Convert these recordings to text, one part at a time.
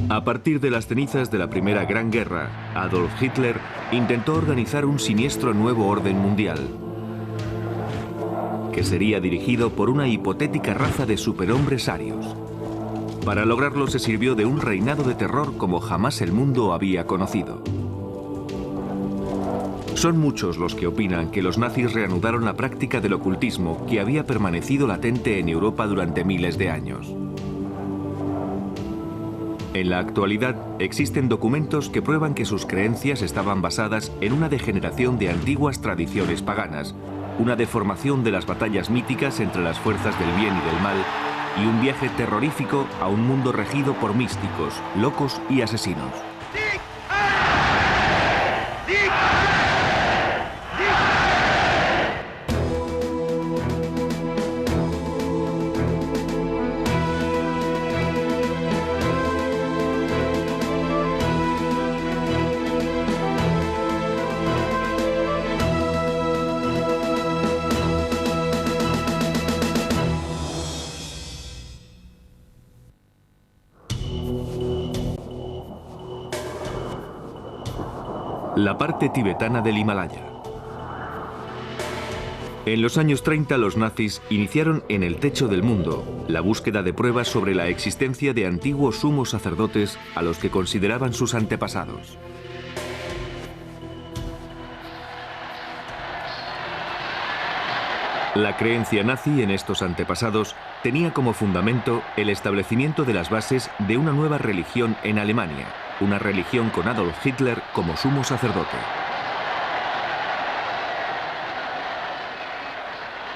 A partir de las cenizas de la Primera Gran Guerra, Adolf Hitler intentó organizar un siniestro nuevo orden mundial, que sería dirigido por una hipotética raza de superhombres arios. Para lograrlo se sirvió de un reinado de terror como jamás el mundo había conocido. Son muchos los que opinan que los nazis reanudaron la práctica del ocultismo que había permanecido latente en Europa durante miles de años. En la actualidad existen documentos que prueban que sus creencias estaban basadas en una degeneración de antiguas tradiciones paganas, una deformación de las batallas míticas entre las fuerzas del bien y del mal, y un viaje terrorífico a un mundo regido por místicos, locos y asesinos. La parte tibetana del Himalaya. En los años 30 los nazis iniciaron en el techo del mundo la búsqueda de pruebas sobre la existencia de antiguos sumos sacerdotes a los que consideraban sus antepasados. La creencia nazi en estos antepasados tenía como fundamento el establecimiento de las bases de una nueva religión en Alemania, una religión con Adolf Hitler como sumo sacerdote.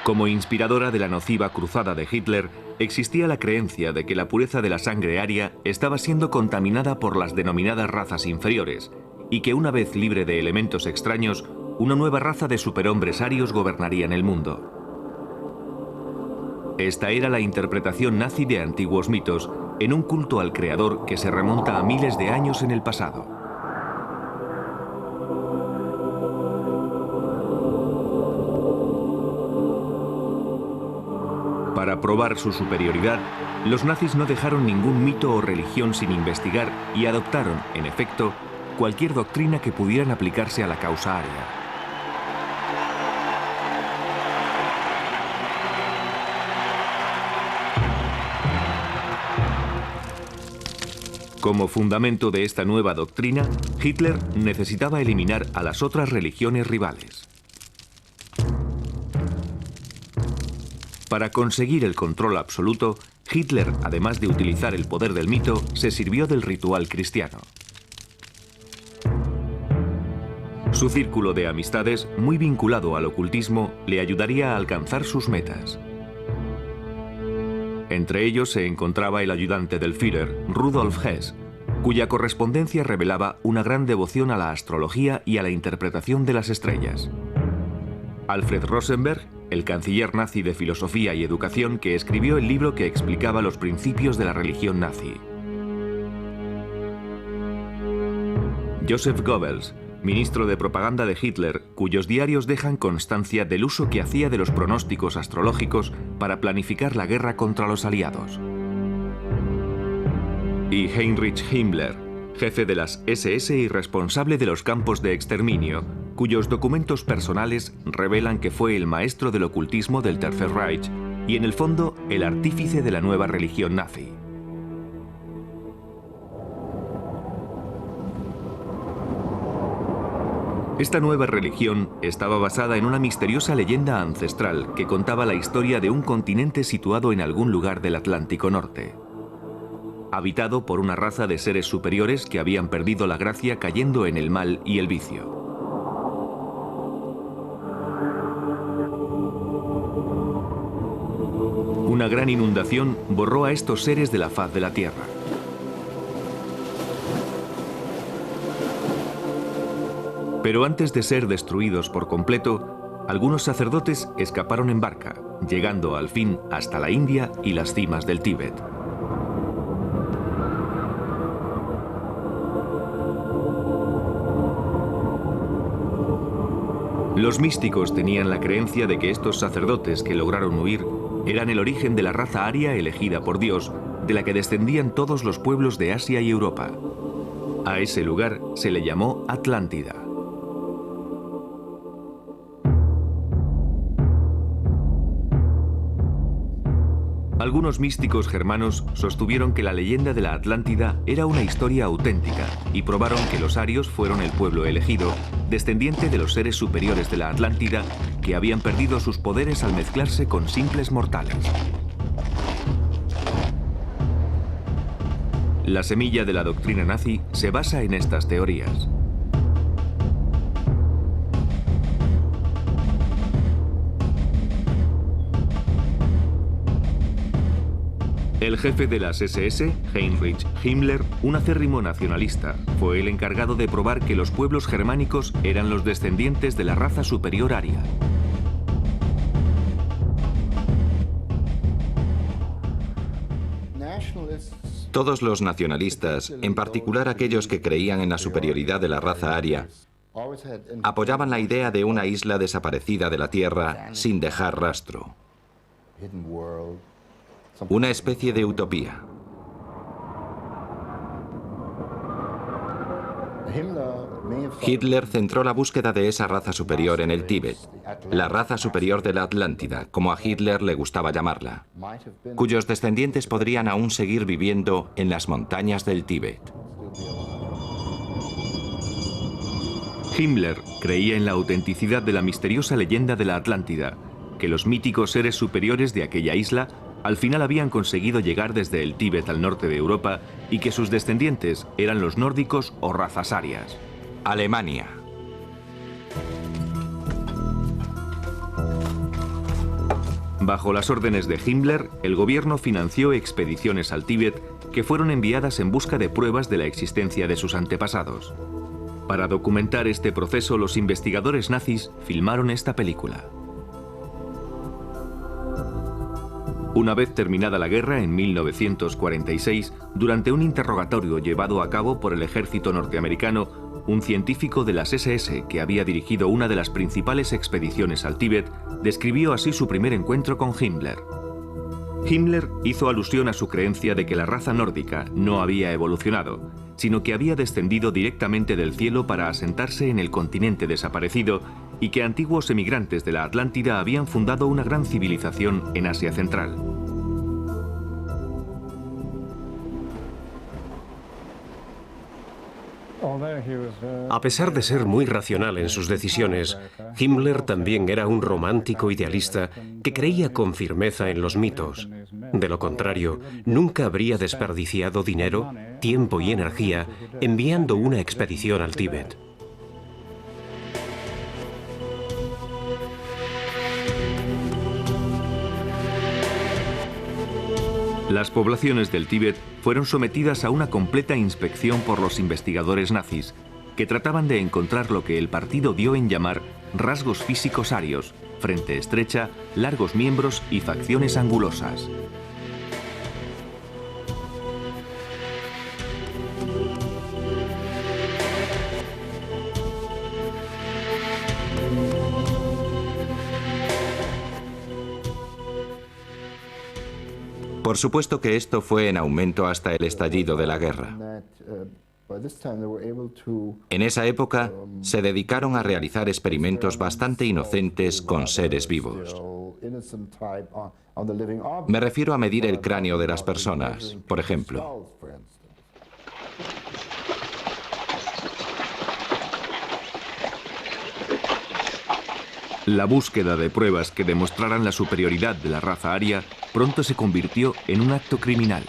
Como inspiradora de la nociva cruzada de Hitler, existía la creencia de que la pureza de la sangre aria estaba siendo contaminada por las denominadas razas inferiores, y que una vez libre de elementos extraños, una nueva raza de superhombres arios gobernarían el mundo. Esta era la interpretación nazi de antiguos mitos, en un culto al creador que se remonta a miles de años en el pasado. Para probar su superioridad, los nazis no dejaron ningún mito o religión sin investigar y adoptaron, en efecto, cualquier doctrina que pudieran aplicarse a la causa aria. Como fundamento de esta nueva doctrina, Hitler necesitaba eliminar a las otras religiones rivales. Para conseguir el control absoluto, Hitler, además de utilizar el poder del mito, se sirvió del ritual cristiano. Su círculo de amistades, muy vinculado al ocultismo, le ayudaría a alcanzar sus metas. Entre ellos se encontraba el ayudante del Führer, Rudolf Hess, cuya correspondencia revelaba una gran devoción a la astrología y a la interpretación de las estrellas. Alfred Rosenberg, el canciller nazi de filosofía y educación que escribió el libro que explicaba los principios de la religión nazi. Joseph Goebbels, ministro de propaganda de Hitler, cuyos diarios dejan constancia del uso que hacía de los pronósticos astrológicos para planificar la guerra contra los aliados. Y Heinrich Himmler, jefe de las SS y responsable de los campos de exterminio, cuyos documentos personales revelan que fue el maestro del ocultismo del Tercer Reich y en el fondo el artífice de la nueva religión nazi. Esta nueva religión estaba basada en una misteriosa leyenda ancestral que contaba la historia de un continente situado en algún lugar del Atlántico Norte, habitado por una raza de seres superiores que habían perdido la gracia cayendo en el mal y el vicio. Una gran inundación borró a estos seres de la faz de la tierra. Pero antes de ser destruidos por completo, algunos sacerdotes escaparon en barca, llegando al fin hasta la India y las cimas del Tíbet. Los místicos tenían la creencia de que estos sacerdotes que lograron huir eran el origen de la raza aria elegida por Dios, de la que descendían todos los pueblos de Asia y Europa. A ese lugar se le llamó Atlántida. Algunos místicos germanos sostuvieron que la leyenda de la Atlántida era una historia auténtica y probaron que los arios fueron el pueblo elegido, descendiente de los seres superiores de la Atlántida que habían perdido sus poderes al mezclarse con simples mortales. La semilla de la doctrina nazi se basa en estas teorías. El jefe de las SS, Heinrich Himmler, un acérrimo nacionalista, fue el encargado de probar que los pueblos germánicos eran los descendientes de la raza superior aria. Todos los nacionalistas, en particular aquellos que creían en la superioridad de la raza aria, apoyaban la idea de una isla desaparecida de la Tierra sin dejar rastro. Una especie de utopía. Hitler centró la búsqueda de esa raza superior en el Tíbet, la raza superior de la Atlántida, como a Hitler le gustaba llamarla, cuyos descendientes podrían aún seguir viviendo en las montañas del Tíbet. Himmler creía en la autenticidad de la misteriosa leyenda de la Atlántida, que los míticos seres superiores de aquella isla al final habían conseguido llegar desde el Tíbet al norte de Europa y que sus descendientes eran los nórdicos o razas arias. Alemania. Bajo las órdenes de Himmler, el gobierno financió expediciones al Tíbet que fueron enviadas en busca de pruebas de la existencia de sus antepasados. Para documentar este proceso, los investigadores nazis filmaron esta película. Una vez terminada la guerra, en 1946, durante un interrogatorio llevado a cabo por el ejército norteamericano, un científico de las SS que había dirigido una de las principales expediciones al Tíbet describió así su primer encuentro con Himmler. Himmler hizo alusión a su creencia de que la raza nórdica no había evolucionado, sino que había descendido directamente del cielo para asentarse en el continente desaparecido y que antiguos emigrantes de la Atlántida habían fundado una gran civilización en Asia Central. A pesar de ser muy racional en sus decisiones, Himmler también era un romántico idealista que creía con firmeza en los mitos. De lo contrario, nunca habría desperdiciado dinero, tiempo y energía enviando una expedición al Tíbet. Las poblaciones del Tíbet fueron sometidas a una completa inspección por los investigadores nazis, que trataban de encontrar lo que el partido dio en llamar rasgos físicos arios, frente estrecha, largos miembros y facciones angulosas. Por supuesto que esto fue en aumento hasta el estallido de la guerra. En esa época, se dedicaron a realizar experimentos bastante inocentes con seres vivos. Me refiero a medir el cráneo de las personas, por ejemplo. La búsqueda de pruebas que demostraran la superioridad de la raza aria pronto se convirtió en un acto criminal.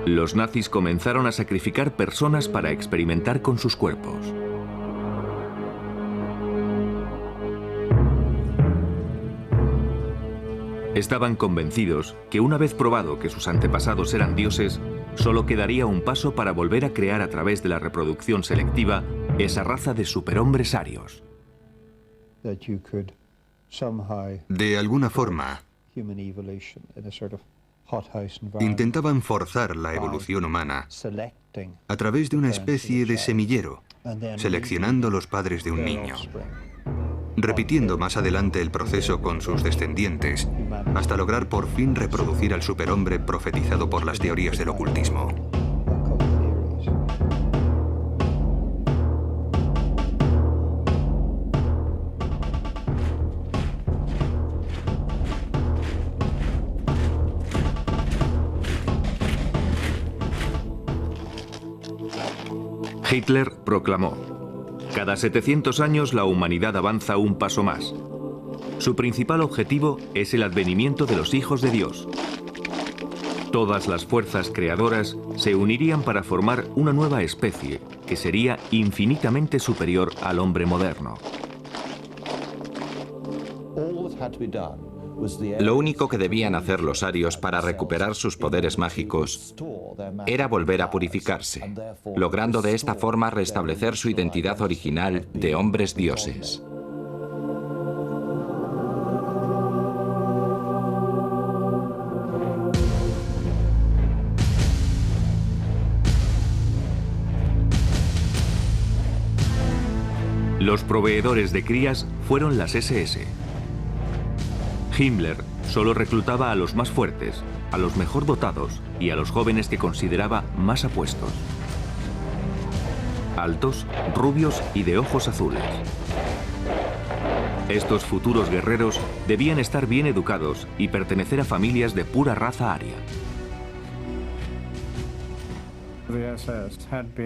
Los nazis comenzaron a sacrificar personas para experimentar con sus cuerpos. Estaban convencidos que una vez probado que sus antepasados eran dioses, solo quedaría un paso para volver a crear a través de la reproducción selectiva esa raza de superhombres arios. De alguna forma, intentaban forzar la evolución humana a través de una especie de semillero, seleccionando los padres de un niño. repitiendo más adelante el proceso con sus descendientes, hasta lograr por fin reproducir al superhombre profetizado por las teorías del ocultismo. Hitler proclamó: cada 700 años la humanidad avanza un paso más. Su principal objetivo es el advenimiento de los hijos de Dios. Todas las fuerzas creadoras se unirían para formar una nueva especie que sería infinitamente superior al hombre moderno. Lo único que debían hacer los arios para recuperar sus poderes mágicos era volver a purificarse, logrando de esta forma restablecer su identidad original de hombres dioses. Los proveedores de crías fueron las SS. Himmler solo reclutaba a los más fuertes, a los mejor dotados y a los jóvenes que consideraba más apuestos. Altos, rubios y de ojos azules. Estos futuros guerreros debían estar bien educados y pertenecer a familias de pura raza aria.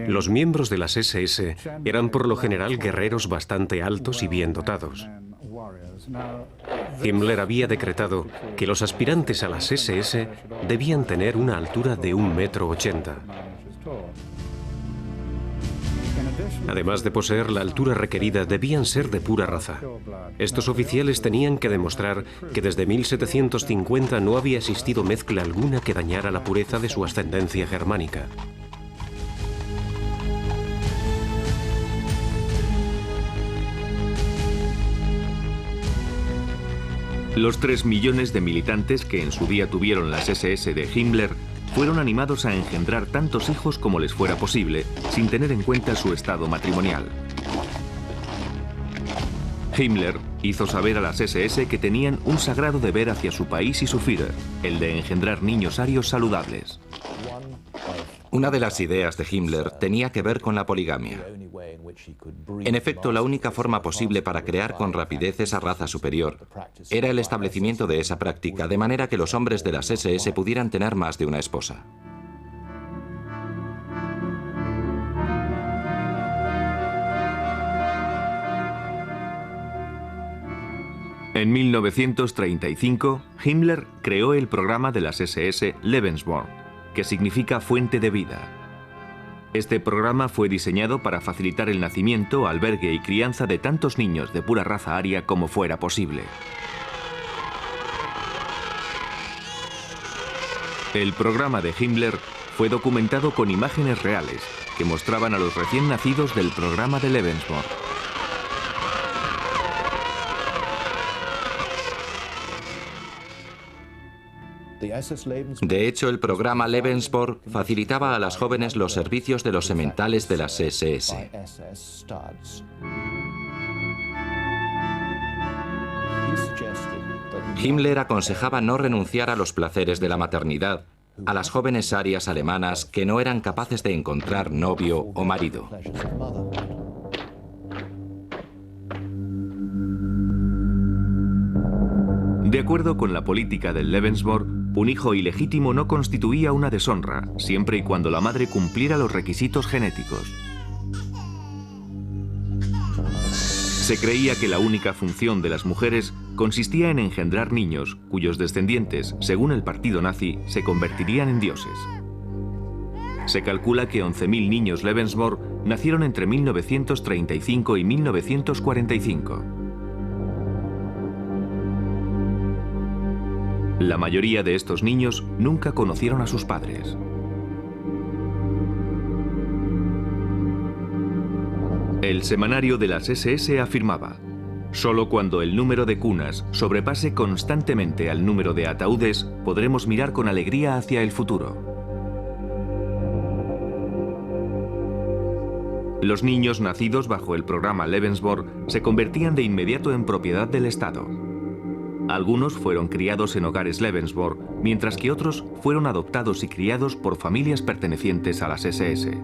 Los miembros de las SS eran por lo general guerreros bastante altos y bien dotados. Himmler había decretado que los aspirantes a las SS debían tener una altura de 1,80 m. Además de poseer la altura requerida, debían ser de pura raza. Estos oficiales tenían que demostrar que desde 1750 no había existido mezcla alguna que dañara la pureza de su ascendencia germánica. Los 3 millones de militantes que en su día tuvieron las SS de Himmler fueron animados a engendrar tantos hijos como les fuera posible, sin tener en cuenta su estado matrimonial. Himmler hizo saber a las SS que tenían un sagrado deber hacia su país y su Führer, el de engendrar niños arios saludables. Una de las ideas de Himmler tenía que ver con la poligamia. En efecto, la única forma posible para crear con rapidez esa raza superior era el establecimiento de esa práctica, de manera que los hombres de las SS pudieran tener más de una esposa. En 1935, Himmler creó el programa de las SS Lebensborn, que significa fuente de vida. Este programa fue diseñado para facilitar el nacimiento, albergue y crianza de tantos niños de pura raza aria como fuera posible. El programa de Himmler fue documentado con imágenes reales que mostraban a los recién nacidos del programa de Lebensborn. De hecho, el programa Lebensborn facilitaba a las jóvenes los servicios de los sementales de las SS. Himmler aconsejaba no renunciar a los placeres de la maternidad a las jóvenes arias alemanas que no eran capaces de encontrar novio o marido. De acuerdo con la política del Lebensborn, un hijo ilegítimo no constituía una deshonra, siempre y cuando la madre cumpliera los requisitos genéticos. Se creía que la única función de las mujeres consistía en engendrar niños, cuyos descendientes, según el partido nazi, se convertirían en dioses. Se calcula que 11.000 niños Lebensborn nacieron entre 1935 y 1945. La mayoría de estos niños nunca conocieron a sus padres. El semanario de las SS afirmaba: solo cuando el número de cunas sobrepase constantemente al número de ataúdes, podremos mirar con alegría hacia el futuro. Los niños nacidos bajo el programa Lebensborn se convertían de inmediato en propiedad del Estado. Algunos fueron criados en hogares Lebensborn, mientras que otros fueron adoptados y criados por familias pertenecientes a las SS.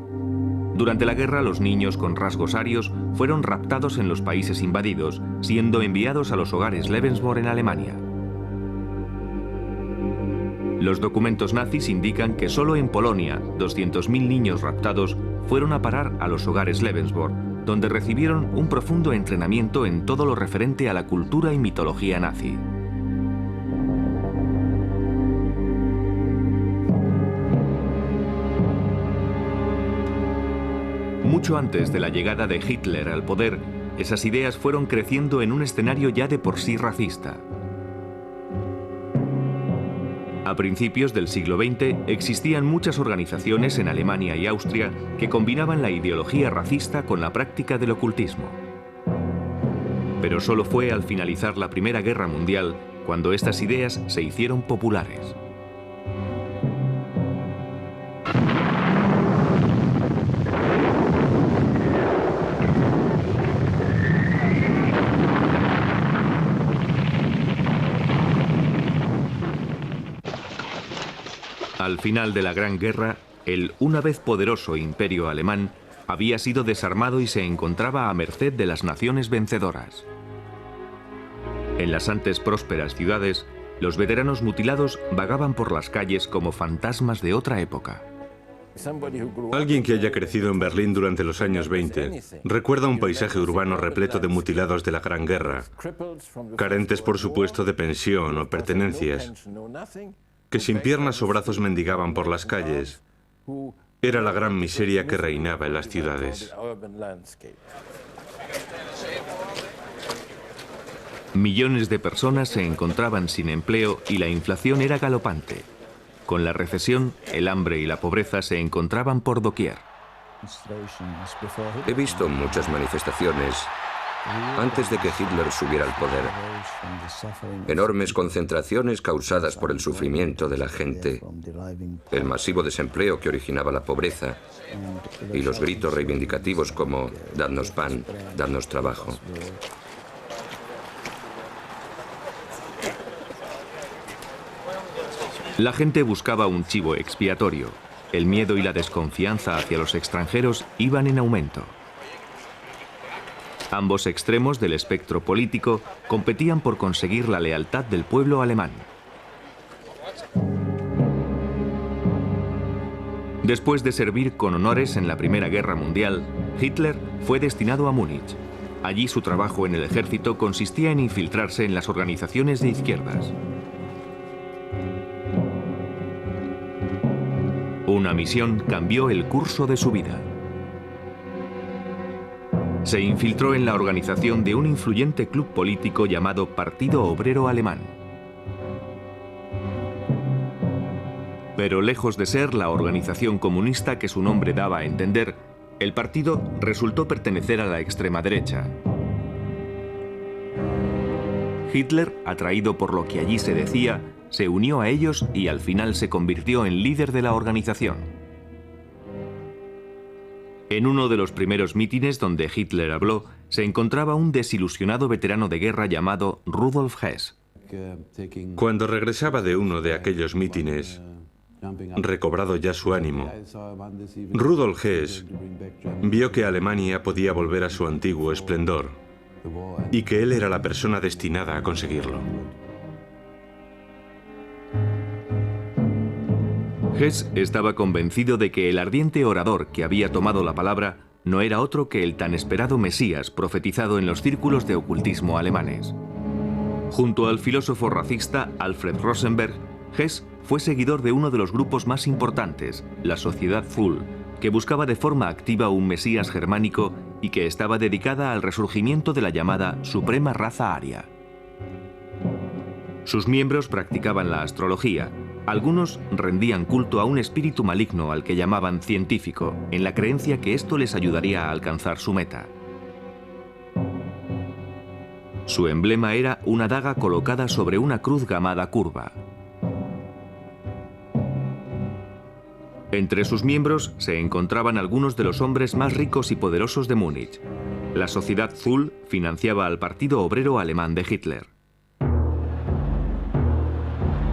Durante la guerra, los niños con rasgos arios fueron raptados en los países invadidos, siendo enviados a los hogares Lebensborn en Alemania. Los documentos nazis indican que solo en Polonia 200.000 niños raptados fueron a parar a los hogares Lebensborn, donde recibieron un profundo entrenamiento en todo lo referente a la cultura y mitología nazi. Mucho antes de la llegada de Hitler al poder, esas ideas fueron creciendo en un escenario ya de por sí racista. A principios del siglo XX existían muchas organizaciones en Alemania y Austria que combinaban la ideología racista con la práctica del ocultismo. Pero solo fue al finalizar la Primera Guerra Mundial cuando estas ideas se hicieron populares. Al final de la Gran Guerra, el una vez poderoso imperio alemán había sido desarmado y se encontraba a merced de las naciones vencedoras. En las antes prósperas ciudades, los veteranos mutilados vagaban por las calles como fantasmas de otra época. Alguien que haya crecido en Berlín durante los años 20 recuerda un paisaje urbano repleto de mutilados de la Gran Guerra, carentes por supuesto de pensión o pertenencias, que sin piernas o brazos mendigaban por las calles. Era la gran miseria que reinaba en las ciudades. Millones de personas se encontraban sin empleo y la inflación era galopante. Con la recesión, el hambre y la pobreza se encontraban por doquier. He visto muchas manifestaciones antes de que Hitler subiera al poder. Enormes concentraciones causadas por el sufrimiento de la gente, el masivo desempleo que originaba la pobreza y los gritos reivindicativos como «dadnos pan, dadnos trabajo». La gente buscaba un chivo expiatorio. El miedo y la desconfianza hacia los extranjeros iban en aumento. Ambos extremos del espectro político competían por conseguir la lealtad del pueblo alemán. Después de servir con honores en la Primera Guerra Mundial, Hitler fue destinado a Múnich. Allí su trabajo en el ejército consistía en infiltrarse en las organizaciones de izquierdas. Una misión cambió el curso de su vida. Se infiltró en la organización de un influyente club político llamado Partido Obrero Alemán. Pero lejos de ser la organización comunista que su nombre daba a entender, el partido resultó pertenecer a la extrema derecha. Hitler, atraído por lo que allí se decía, se unió a ellos y al final se convirtió en líder de la organización. En uno de los primeros mítines donde Hitler habló, se encontraba un desilusionado veterano de guerra llamado Rudolf Hess. Cuando regresaba de uno de aquellos mítines, recobrado ya su ánimo, Rudolf Hess vio que Alemania podía volver a su antiguo esplendor y que él era la persona destinada a conseguirlo. Hess estaba convencido de que el ardiente orador que había tomado la palabra no era otro que el tan esperado Mesías profetizado en los círculos de ocultismo alemanes. Junto al filósofo racista Alfred Rosenberg, Hess fue seguidor de uno de los grupos más importantes, la Sociedad Full, que buscaba de forma activa un Mesías germánico y que estaba dedicada al resurgimiento de la llamada Suprema Raza Aria. Sus miembros practicaban la astrología. Algunos rendían culto a un espíritu maligno al que llamaban científico, en la creencia que esto les ayudaría a alcanzar su meta. Su emblema era una daga colocada sobre una cruz gamada curva. Entre sus miembros se encontraban algunos de los hombres más ricos y poderosos de Múnich. La Sociedad Thule financiaba al Partido Obrero Alemán de Hitler.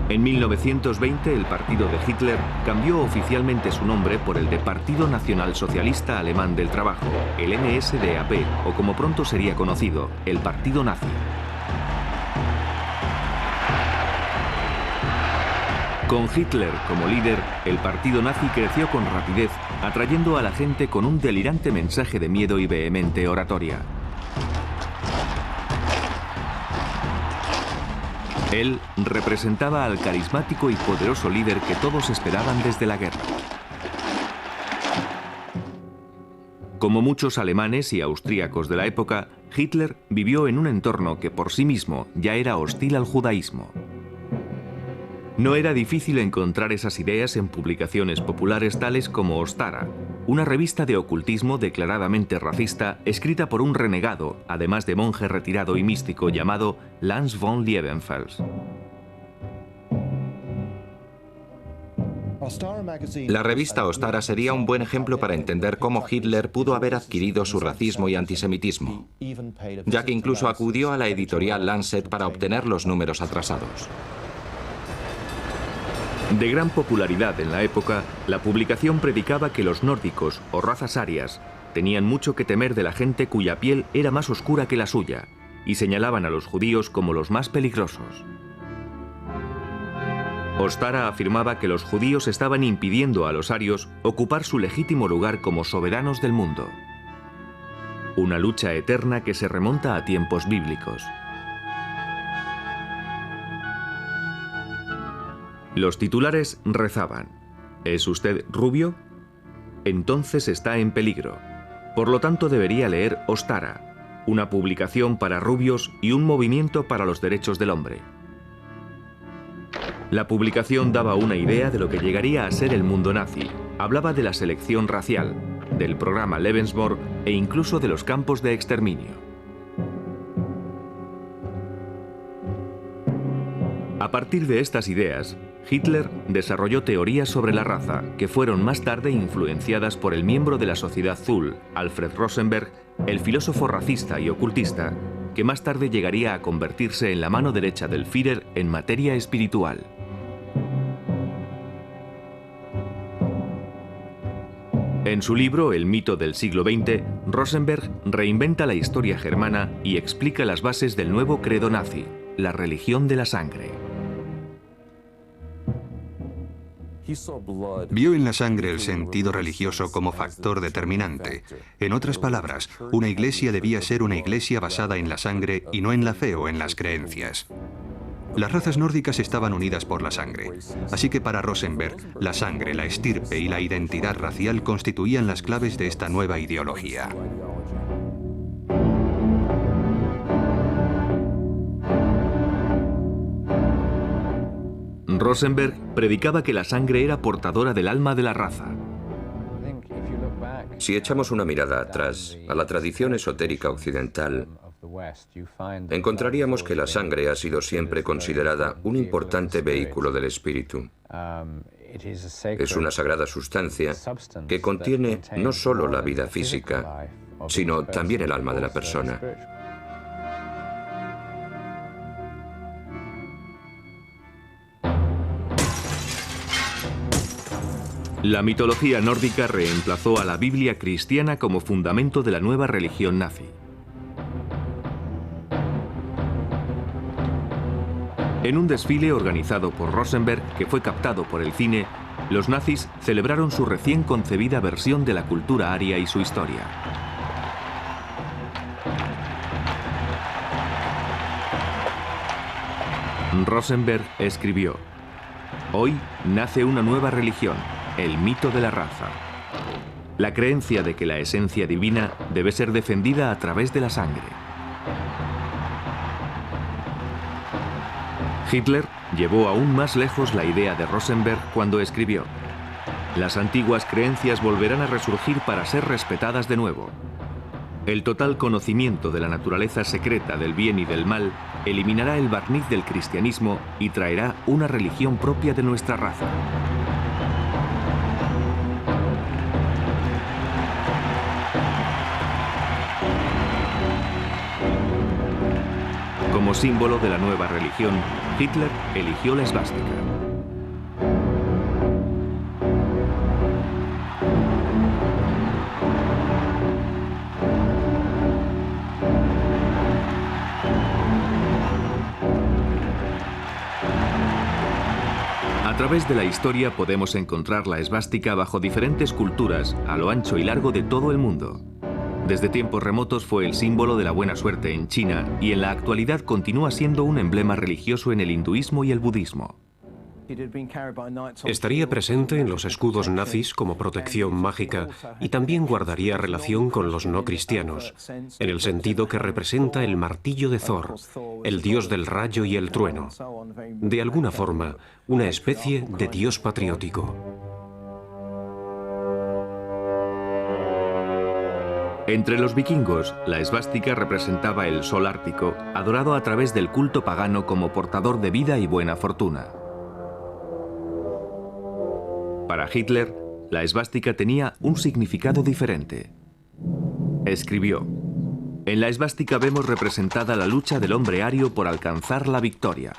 En 1920 el partido de Hitler cambió oficialmente su nombre por el de Partido Nacional Socialista Alemán del Trabajo, el NSDAP, o como pronto sería conocido, el Partido Nazi. Con Hitler como líder, el partido nazi creció con rapidez, atrayendo a la gente con un delirante mensaje de miedo y vehemente oratoria. Él representaba al carismático y poderoso líder que todos esperaban desde la guerra. Como muchos alemanes y austríacos de la época, Hitler vivió en un entorno que por sí mismo ya era hostil al judaísmo. No era difícil encontrar esas ideas en publicaciones populares tales como Ostara, una revista de ocultismo declaradamente racista escrita por un renegado, además de monje retirado y místico llamado Lanz von Liebenfels. La revista Ostara sería un buen ejemplo para entender cómo Hitler pudo haber adquirido su racismo y antisemitismo, ya que incluso acudió a la editorial Lancet para obtener los números atrasados. De gran popularidad en la época, la publicación predicaba que los nórdicos, o razas arias, tenían mucho que temer de la gente cuya piel era más oscura que la suya, y señalaban a los judíos como los más peligrosos. Ostara afirmaba que los judíos estaban impidiendo a los arios ocupar su legítimo lugar como soberanos del mundo. Una lucha eterna que se remonta a tiempos bíblicos. Los titulares rezaban: ¿es usted rubio? Entonces está en peligro. Por lo tanto debería leer Ostara, una publicación para rubios y un movimiento para los derechos del hombre. La publicación daba una idea de lo que llegaría a ser el mundo nazi. Hablaba de la selección racial, del programa Lebensborn e incluso de los campos de exterminio. A partir de estas ideas, Hitler desarrolló teorías sobre la raza que fueron más tarde influenciadas por el miembro de la Sociedad Thule, Alfred Rosenberg, el filósofo racista y ocultista, que más tarde llegaría a convertirse en la mano derecha del Führer en materia espiritual. En su libro El mito del siglo XX, Rosenberg reinventa la historia germana y explica las bases del nuevo credo nazi, la religión de la sangre. Vio en la sangre el sentido religioso como factor determinante. En otras palabras, una iglesia debía ser una iglesia basada en la sangre y no en la fe o en las creencias. Las razas nórdicas estaban unidas por la sangre, así que para Rosenberg, la sangre, la estirpe y la identidad racial constituían las claves de esta nueva ideología. Rosenberg predicaba que la sangre era portadora del alma de la raza. Si echamos una mirada atrás a la tradición esotérica occidental, encontraríamos que la sangre ha sido siempre considerada un importante vehículo del espíritu. Es una sagrada sustancia que contiene no solo la vida física, sino también el alma de la persona. La mitología nórdica reemplazó a la Biblia cristiana como fundamento de la nueva religión nazi. En un desfile organizado por Rosenberg, que fue captado por el cine, los nazis celebraron su recién concebida versión de la cultura aria y su historia. Rosenberg escribió: «Hoy nace una nueva religión, el mito de la raza. La creencia de que la esencia divina debe ser defendida a través de la sangre». Hitler llevó aún más lejos la idea de Rosenberg cuando escribió: «Las antiguas creencias volverán a resurgir para ser respetadas de nuevo. El total conocimiento de la naturaleza secreta del bien y del mal eliminará el barniz del cristianismo y traerá una religión propia de nuestra raza». Como símbolo de la nueva religión, Hitler eligió la esvástica. A través de la historia podemos encontrar la esvástica bajo diferentes culturas a lo ancho y largo de todo el mundo. Desde tiempos remotos fue el símbolo de la buena suerte en China y en la actualidad continúa siendo un emblema religioso en el hinduismo y el budismo. Estaría presente en los escudos nazis como protección mágica y también guardaría relación con los no cristianos, en el sentido que representa el martillo de Thor, el dios del rayo y el trueno. De alguna forma, una especie de dios patriótico. Entre los vikingos, la esvástica representaba el sol ártico, adorado a través del culto pagano como portador de vida y buena fortuna. Para Hitler, la esvástica tenía un significado diferente. Escribió: "En la esvástica vemos representada la lucha del hombre ario por alcanzar la victoria".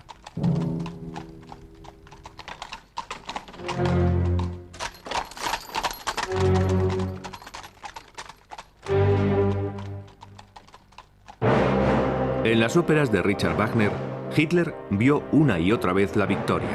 En las óperas de Richard Wagner, Hitler vio una y otra vez la victoria.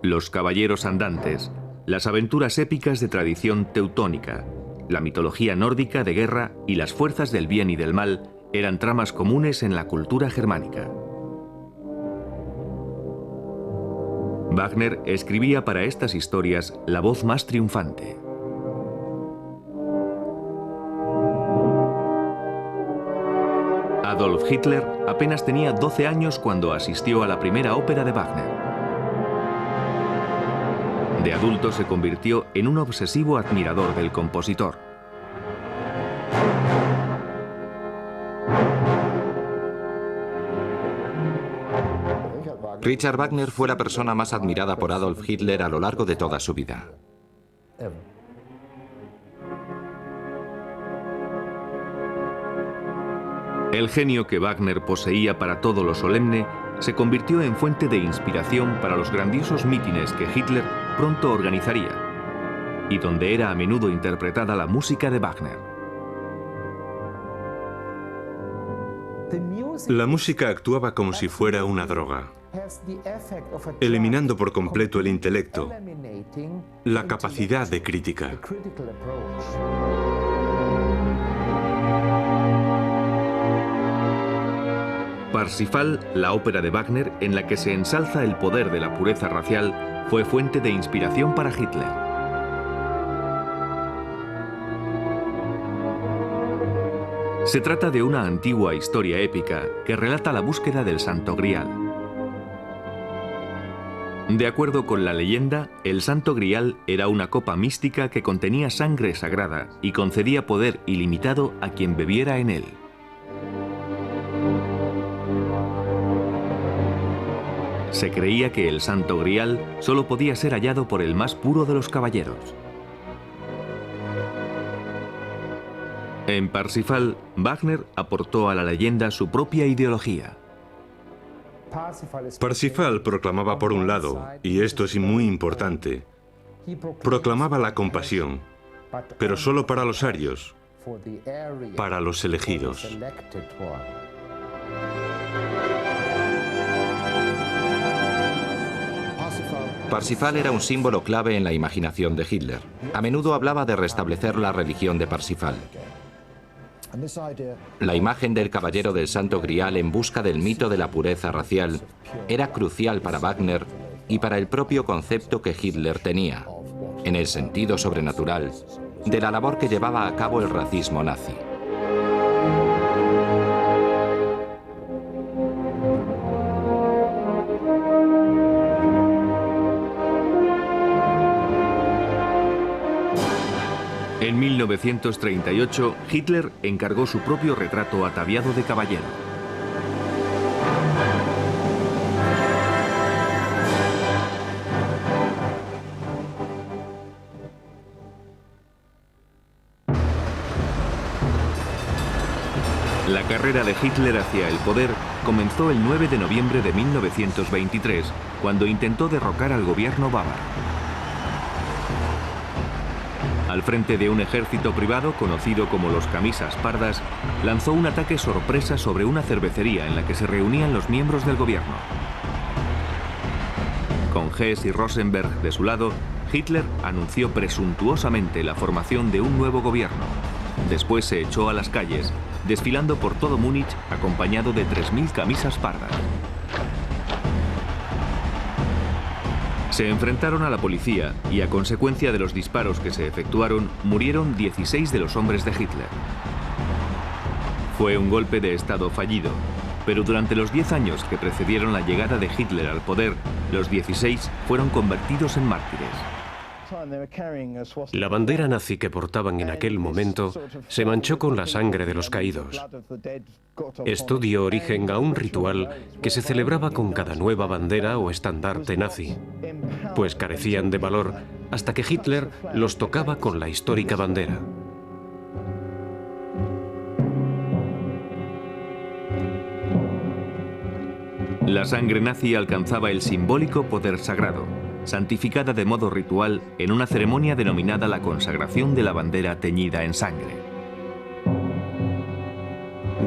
Los caballeros andantes, las aventuras épicas de tradición teutónica, la mitología nórdica de guerra y las fuerzas del bien y del mal eran tramas comunes en la cultura germánica. Wagner escribía para estas historias la voz más triunfante. Adolf Hitler apenas tenía 12 años cuando asistió a la primera ópera de Wagner. De adulto se convirtió en un obsesivo admirador del compositor. Richard Wagner fue la persona más admirada por Adolf Hitler a lo largo de toda su vida. El genio que Wagner poseía para todo lo solemne se convirtió en fuente de inspiración para los grandiosos mítines que Hitler pronto organizaría, y donde era a menudo interpretada la música de Wagner. La música actuaba como si fuera una droga, eliminando por completo el intelecto, la capacidad de crítica. Parsifal, la ópera de Wagner en la que se ensalza el poder de la pureza racial, fue fuente de inspiración para Hitler. Se trata de una antigua historia épica que relata la búsqueda del Santo Grial. De acuerdo con la leyenda, el Santo Grial era una copa mística que contenía sangre sagrada y concedía poder ilimitado a quien bebiera en él. Se creía que el Santo Grial solo podía ser hallado por el más puro de los caballeros. En Parsifal, Wagner aportó a la leyenda su propia ideología. Parsifal proclamaba por un lado, y esto es muy importante, proclamaba la compasión, pero solo para los arios, para los elegidos. Parsifal era un símbolo clave en la imaginación de Hitler. A menudo hablaba de restablecer la religión de Parsifal. La imagen del caballero del Santo Grial en busca del mito de la pureza racial era crucial para Wagner y para el propio concepto que Hitler tenía, en el sentido sobrenatural, de la labor que llevaba a cabo el racismo nazi. En 1938, Hitler encargó su propio retrato ataviado de caballero. La carrera de Hitler hacia el poder comenzó el 9 de noviembre de 1923, cuando intentó derrocar al gobierno bávaro. Al frente de un ejército privado conocido como los Camisas Pardas, lanzó un ataque sorpresa sobre una cervecería en la que se reunían los miembros del gobierno. Con Hess y Rosenberg de su lado, Hitler anunció presuntuosamente la formación de un nuevo gobierno. Después se echó a las calles, desfilando por todo Múnich acompañado de 3.000 camisas pardas. Se enfrentaron a la policía y, a consecuencia de los disparos que se efectuaron, murieron 16 de los hombres de Hitler. Fue un golpe de Estado fallido, pero durante los 10 años que precedieron la llegada de Hitler al poder, los 16 fueron convertidos en mártires. La bandera nazi que portaban en aquel momento se manchó con la sangre de los caídos. Esto dio origen a un ritual que se celebraba con cada nueva bandera o estandarte nazi, pues carecían de valor hasta que Hitler los tocaba con la histórica bandera. La sangre nazi alcanzaba el simbólico poder sagrado, santificada de modo ritual en una ceremonia denominada la consagración de la bandera teñida en sangre.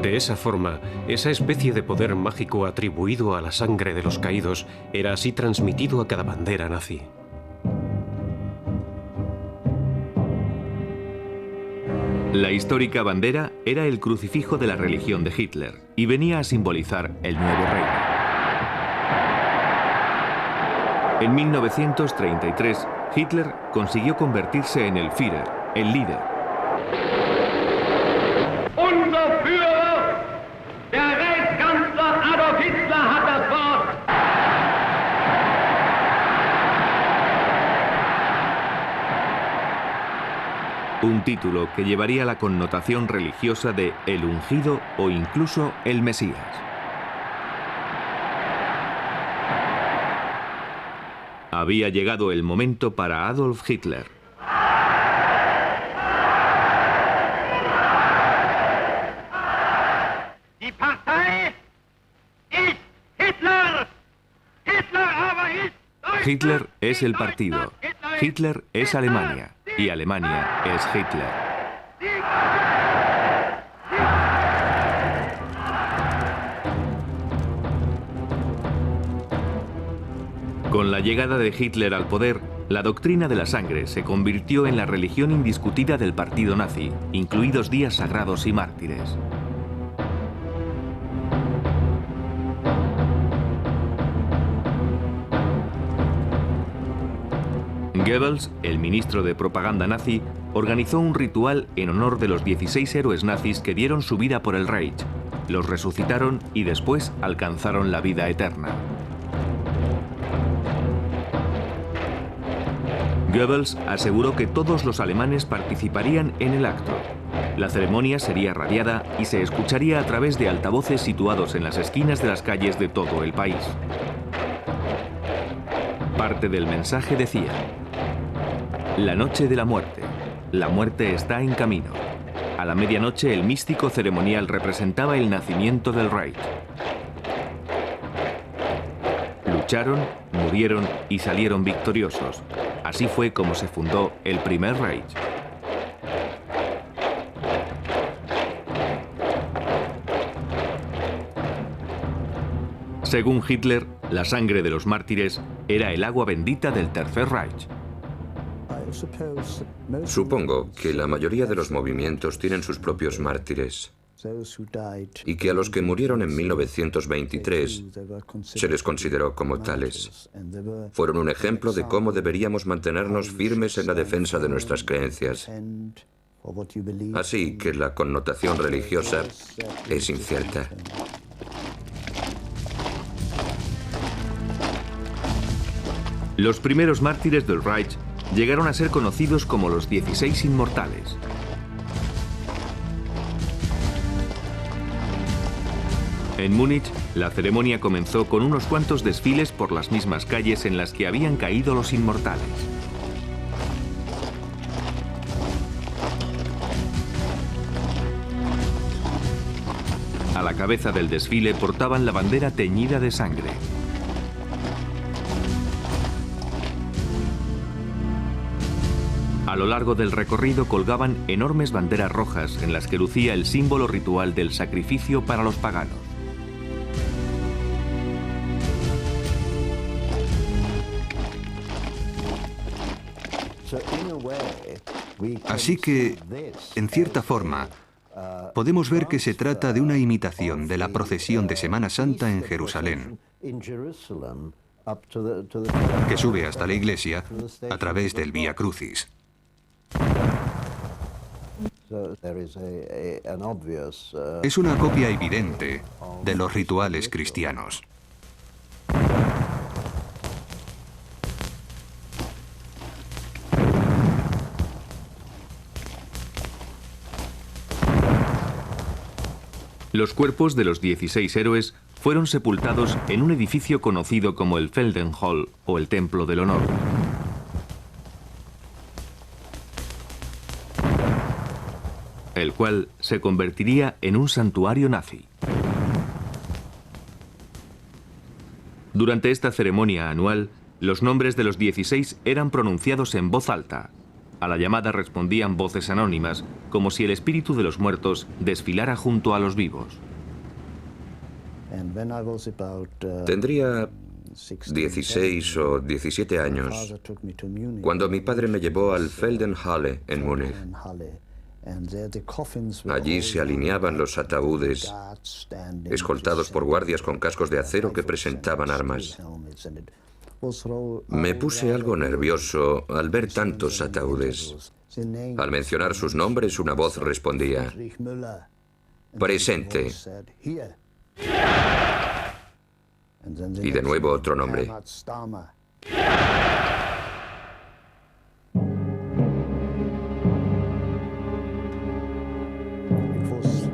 De esa forma, esa especie de poder mágico atribuido a la sangre de los caídos era así transmitido a cada bandera nazi. La histórica bandera era el crucifijo de la religión de Hitler y venía a simbolizar el nuevo reino. En 1933, Hitler consiguió convertirse en el Führer, el líder. Unser Führer, der Reichskanzler Adolf Hitler, hat das Wort. Un título que llevaría la connotación religiosa de el ungido o incluso el Mesías. Había llegado el momento para Adolf Hitler. Die Partei ist Hitler. Hitler es el partido. Hitler es Alemania. Y Alemania es Hitler. Con la llegada de Hitler al poder, la doctrina de la sangre se convirtió en la religión indiscutida del partido nazi, incluidos días sagrados y mártires. Goebbels, el ministro de propaganda nazi, organizó un ritual en honor de los 16 héroes nazis que dieron su vida por el Reich, los resucitaron y después alcanzaron la vida eterna. Goebbels aseguró que todos los alemanes participarían en el acto. La ceremonia sería radiada y se escucharía a través de altavoces situados en las esquinas de las calles de todo el país. Parte del mensaje decía: la noche de la muerte está en camino. A la medianoche el místico ceremonial representaba el nacimiento del Reich. Lucharon, murieron y salieron victoriosos. Así fue como se fundó el primer Reich. Según Hitler, la sangre de los mártires era el agua bendita del Tercer Reich. Supongo que la mayoría de los movimientos tienen sus propios mártires y que a los que murieron en 1923 se les consideró como tales. Fueron un ejemplo de cómo deberíamos mantenernos firmes en la defensa de nuestras creencias. Así que la connotación religiosa es incierta. Los primeros mártires del Reich llegaron a ser conocidos como los 16 inmortales. En Múnich, la ceremonia comenzó con unos cuantos desfiles por las mismas calles en las que habían caído los inmortales. A la cabeza del desfile portaban la bandera teñida de sangre. A lo largo del recorrido colgaban enormes banderas rojas en las que lucía el símbolo ritual del sacrificio para los paganos. Así que, en cierta forma, podemos ver que se trata de una imitación de la procesión de Semana Santa en Jerusalén, que sube hasta la iglesia a través del Vía Crucis. Es una copia evidente de los rituales cristianos. Los cuerpos de los 16 héroes fueron sepultados en un edificio conocido como el Feldenhall o el Templo del Honor. El cual se convertiría en un santuario nazi. Durante esta ceremonia anual, los nombres de los 16 eran pronunciados en voz alta. A la llamada respondían voces anónimas, como si el espíritu de los muertos desfilara junto a los vivos. Tendría 16 o 17 años cuando mi padre me llevó al Feldenhalle en Múnich. Allí se alineaban los ataúdes, escoltados por guardias con cascos de acero que presentaban armas. Me puse algo nervioso al ver tantos ataúdes. Al mencionar sus nombres, una voz respondía: «Presente». Y de nuevo otro nombre.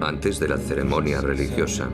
Antes de la ceremonia religiosa.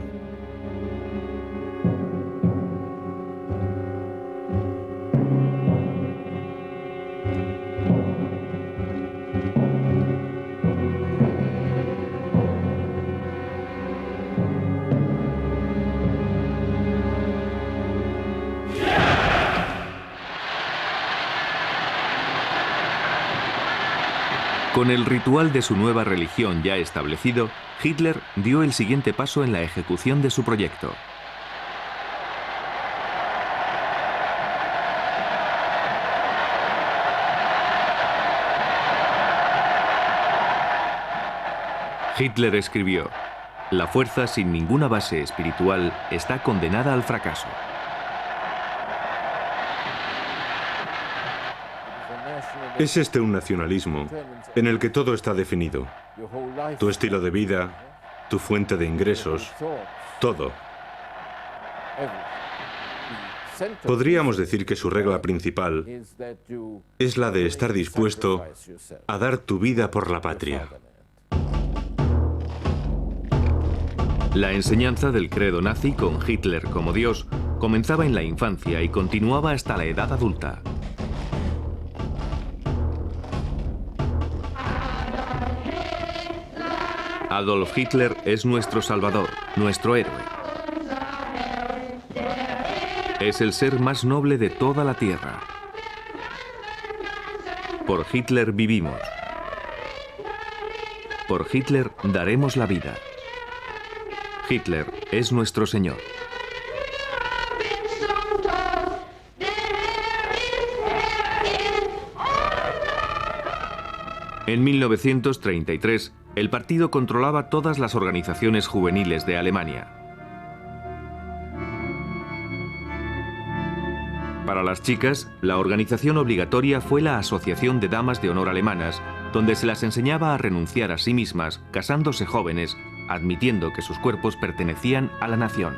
Con el ritual de su nueva religión ya establecido, Hitler dio el siguiente paso en la ejecución de su proyecto. Hitler escribió: «La fuerza sin ninguna base espiritual está condenada al fracaso». Es este un nacionalismo en el que todo está definido. Tu estilo de vida, tu fuente de ingresos, todo. Podríamos decir que su regla principal es la de estar dispuesto a dar tu vida por la patria. La enseñanza del credo nazi con Hitler como Dios comenzaba en la infancia y continuaba hasta la edad adulta. Adolf Hitler es nuestro salvador, nuestro héroe. Es el ser más noble de toda la tierra. Por Hitler vivimos. Por Hitler daremos la vida. Hitler es nuestro Señor. En 1933, el partido controlaba todas las organizaciones juveniles de Alemania. Para las chicas, la organización obligatoria fue la Asociación de Damas de Honor Alemanas, donde se las enseñaba a renunciar a sí mismas, casándose jóvenes, admitiendo que sus cuerpos pertenecían a la nación.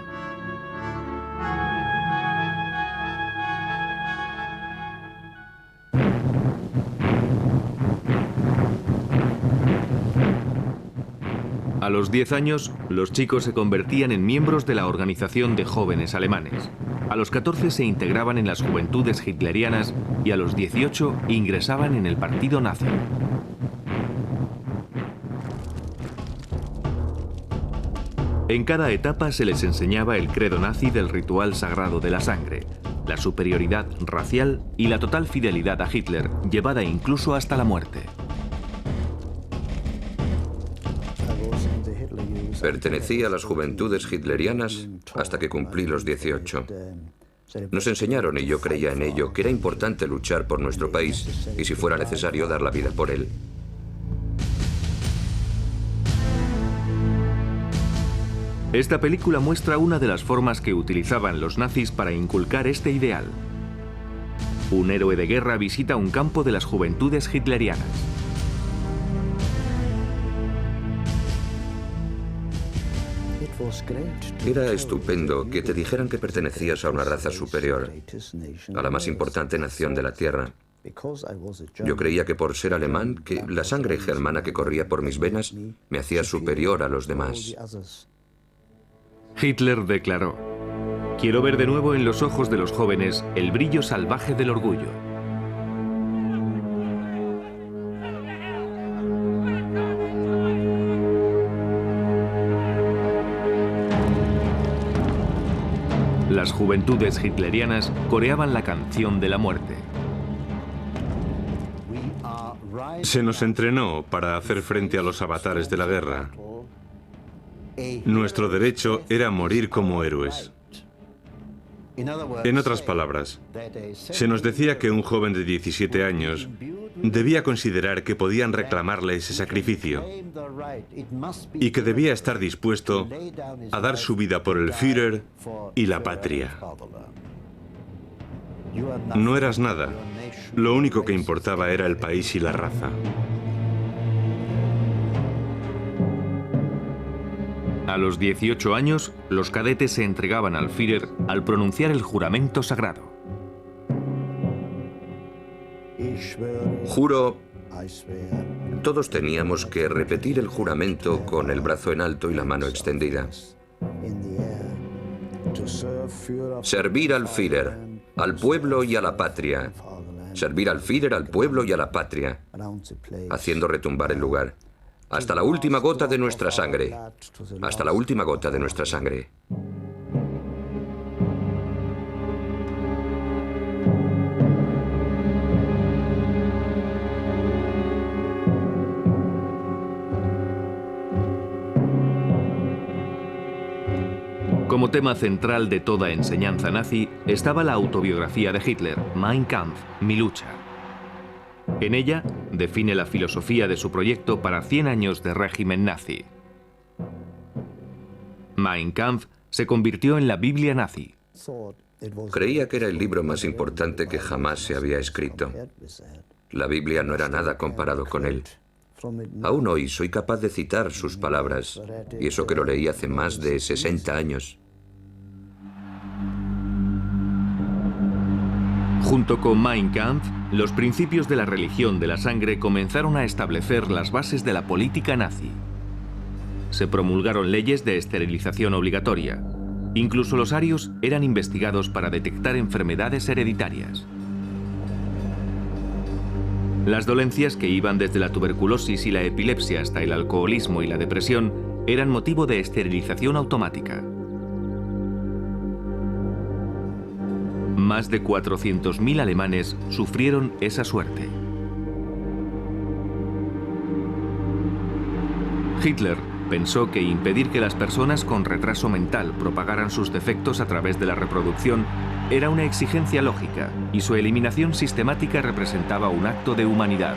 A los 10 años, los chicos se convertían en miembros de la Organización de Jóvenes Alemanes. A los 14 se integraban en las juventudes hitlerianas y a los 18 ingresaban en el partido nazi. En cada etapa se les enseñaba el credo nazi del ritual sagrado de la sangre, la superioridad racial y la total fidelidad a Hitler, llevada incluso hasta la muerte. Pertenecí a las juventudes hitlerianas hasta que cumplí los 18. Nos enseñaron, y yo creía en ello, que era importante luchar por nuestro país y, si fuera necesario, dar la vida por él. Esta película muestra una de las formas que utilizaban los nazis para inculcar este ideal. Un héroe de guerra visita un campo de las juventudes hitlerianas. Era estupendo que te dijeran que pertenecías a una raza superior, a la más importante nación de la Tierra. Yo creía que por ser alemán, que la sangre germana que corría por mis venas me hacía superior a los demás. Hitler declaró: "Quiero ver de nuevo en los ojos de los jóvenes el brillo salvaje del orgullo". Las juventudes hitlerianas coreaban la canción de la muerte. Se nos entrenó para hacer frente a los avatares de la guerra. Nuestro derecho era morir como héroes. En otras palabras, se nos decía que un joven de 17 años debía considerar que podían reclamarle ese sacrificio y que debía estar dispuesto a dar su vida por el Führer y la patria. No eras nada. Lo único que importaba era el país y la raza. A los 18 años, los cadetes se entregaban al Führer al pronunciar el juramento sagrado. Juro. Todos teníamos que repetir el juramento con el brazo en alto y la mano extendida. Servir al Führer, al pueblo y a la patria. Servir al Führer, al pueblo y a la patria, haciendo retumbar el lugar. Hasta la última gota de nuestra sangre. Hasta la última gota de nuestra sangre. Como tema central de toda enseñanza nazi estaba la autobiografía de Hitler, Mein Kampf, Mi lucha. En ella define la filosofía de su proyecto para 100 años de régimen nazi. Mein Kampf se convirtió en la Biblia nazi. Creía que era el libro más importante que jamás se había escrito. La Biblia no era nada comparado con él. Aún hoy soy capaz de citar sus palabras, y eso que lo leí hace más de 60 años. Junto con Mein Kampf, los principios de la religión de la sangre comenzaron a establecer las bases de la política nazi. Se promulgaron leyes de esterilización obligatoria. Incluso los arios eran investigados para detectar enfermedades hereditarias. Las dolencias que iban desde la tuberculosis y la epilepsia hasta el alcoholismo y la depresión eran motivo de esterilización automática. Más de 400.000 alemanes sufrieron esa suerte. Hitler pensó que impedir que las personas con retraso mental propagaran sus defectos a través de la reproducción era una exigencia lógica y su eliminación sistemática representaba un acto de humanidad.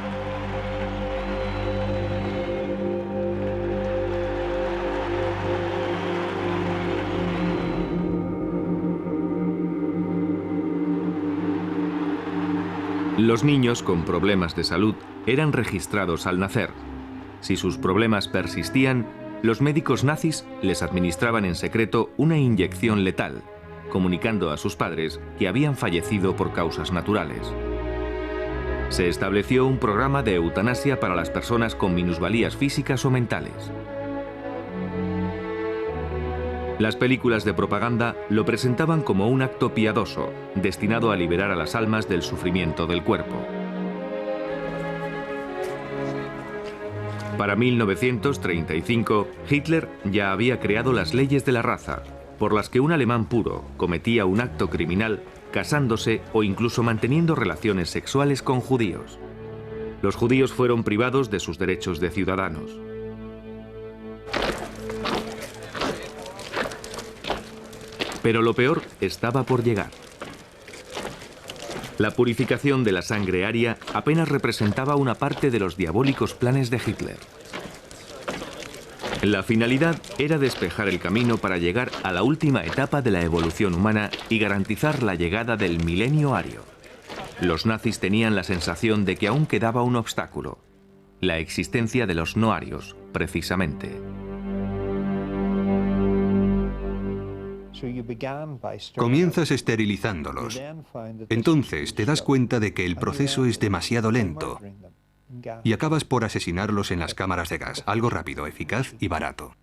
Los niños con problemas de salud eran registrados al nacer. Si sus problemas persistían, los médicos nazis les administraban en secreto una inyección letal, comunicando a sus padres que habían fallecido por causas naturales. Se estableció un programa de eutanasia para las personas con minusvalías físicas o mentales. Las películas de propaganda lo presentaban como un acto piadoso, destinado a liberar a las almas del sufrimiento del cuerpo. Para 1935, Hitler ya había creado las leyes de la raza, por las que un alemán puro cometía un acto criminal casándose o incluso manteniendo relaciones sexuales con judíos. Los judíos fueron privados de sus derechos de ciudadanos. Pero lo peor estaba por llegar. La purificación de la sangre aria apenas representaba una parte de los diabólicos planes de Hitler. La finalidad era despejar el camino para llegar a la última etapa de la evolución humana y garantizar la llegada del milenio ario. Los nazis tenían la sensación de que aún quedaba un obstáculo: la existencia de los no arios, precisamente. Comienzas esterilizándolos. Entonces te das cuenta de que el proceso es demasiado lento y acabas por asesinarlos en las cámaras de gas. Algo rápido, eficaz y barato.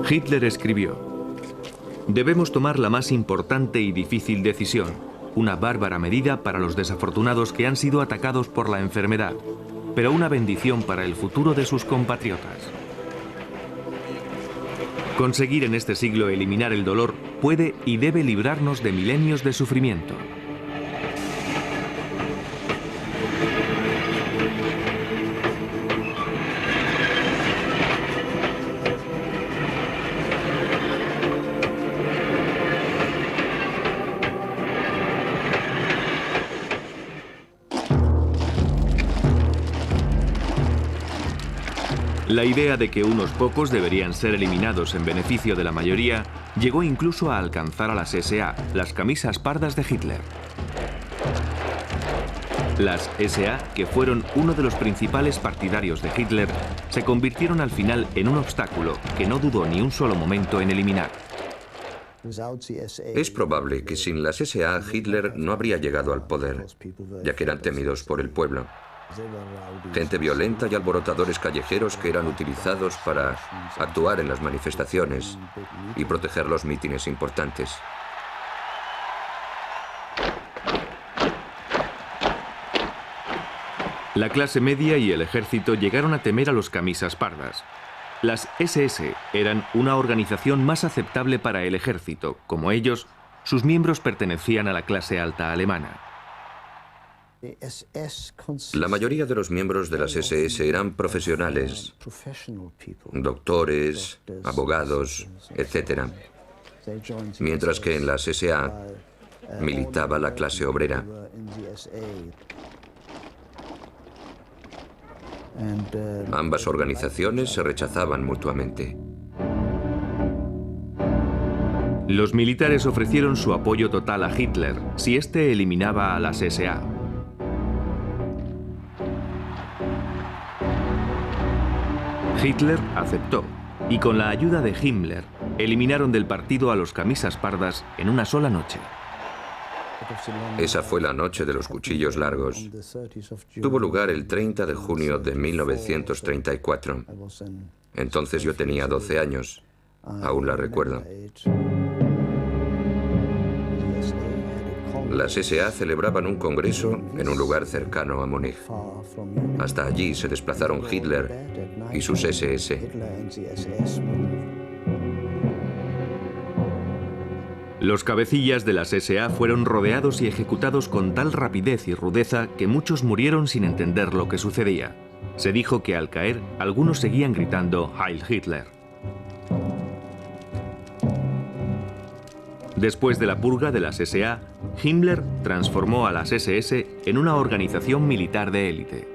Hitler escribió: debemos tomar la más importante y difícil decisión, una bárbara medida para los desafortunados que han sido atacados por la enfermedad, pero una bendición para el futuro de sus compatriotas. Conseguir en este siglo eliminar el dolor puede y debe librarnos de milenios de sufrimiento. La idea de que unos pocos deberían ser eliminados en beneficio de la mayoría llegó incluso a alcanzar a las SA, las camisas pardas de Hitler. Las SA, que fueron uno de los principales partidarios de Hitler, se convirtieron al final en un obstáculo que no dudó ni un solo momento en eliminar. Es probable que sin las SA Hitler no habría llegado al poder, ya que eran temidos por el pueblo. Gente violenta y alborotadores callejeros que eran utilizados para actuar en las manifestaciones y proteger los mítines importantes. La clase media y el ejército llegaron a temer a los camisas pardas. Las SS eran una organización más aceptable para el ejército. Como ellos, sus miembros pertenecían a la clase alta alemana. La mayoría de los miembros de las SS eran profesionales, doctores, abogados, etc. Mientras que en las SA militaba la clase obrera. Ambas organizaciones se rechazaban mutuamente. Los militares ofrecieron su apoyo total a Hitler si éste eliminaba a las SA. Hitler aceptó, y con la ayuda de Himmler, eliminaron del partido a los camisas pardas en una sola noche. Esa fue la noche de los cuchillos largos. Tuvo lugar el 30 de junio de 1934. Entonces yo tenía 12 años. Aún la recuerdo. Las SA celebraban un congreso en un lugar cercano a Múnich. Hasta allí se desplazaron Hitler y sus SS. Los cabecillas de las SA fueron rodeados y ejecutados con tal rapidez y rudeza que muchos murieron sin entender lo que sucedía. Se dijo que al caer, algunos seguían gritando Heil Hitler. Después de la purga de las SA, Himmler transformó a las SS en una organización militar de élite.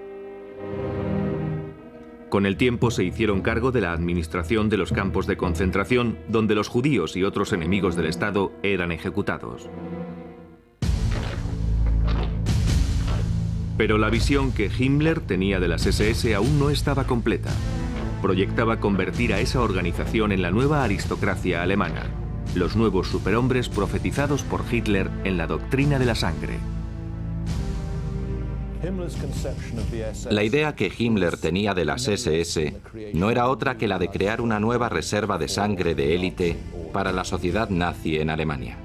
Con el tiempo se hicieron cargo de la administración de los campos de concentración, donde los judíos y otros enemigos del Estado eran ejecutados. Pero la visión que Himmler tenía de las SS aún no estaba completa. Proyectaba convertir a esa organización en la nueva aristocracia alemana, los nuevos superhombres profetizados por Hitler en la doctrina de la sangre. La idea que Himmler tenía de las SS no era otra que la de crear una nueva reserva de sangre de élite para la sociedad nazi en Alemania.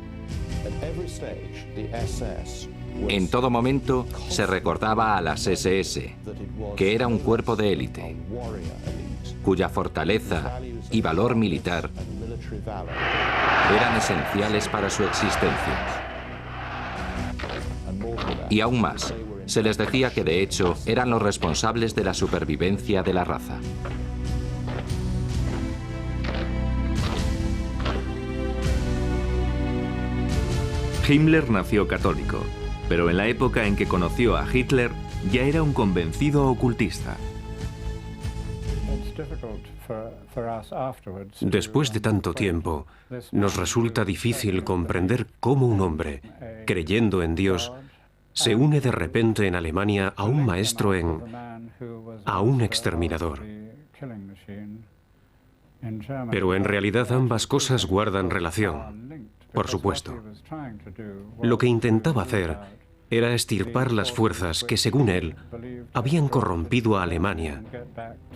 En todo momento se recordaba a las SS, que era un cuerpo de élite, cuya fortaleza y valor militar eran esenciales para su existencia. Y aún más, se les decía que de hecho eran los responsables de la supervivencia de la raza. Himmler nació católico, pero en la época en que conoció a Hitler ya era un convencido ocultista. Después de tanto tiempo, nos resulta difícil comprender cómo un hombre, creyendo en Dios, se une de repente en Alemania a un maestro a un exterminador. Pero en realidad ambas cosas guardan relación, por supuesto. Lo que intentaba hacer era extirpar las fuerzas que, según él, habían corrompido a Alemania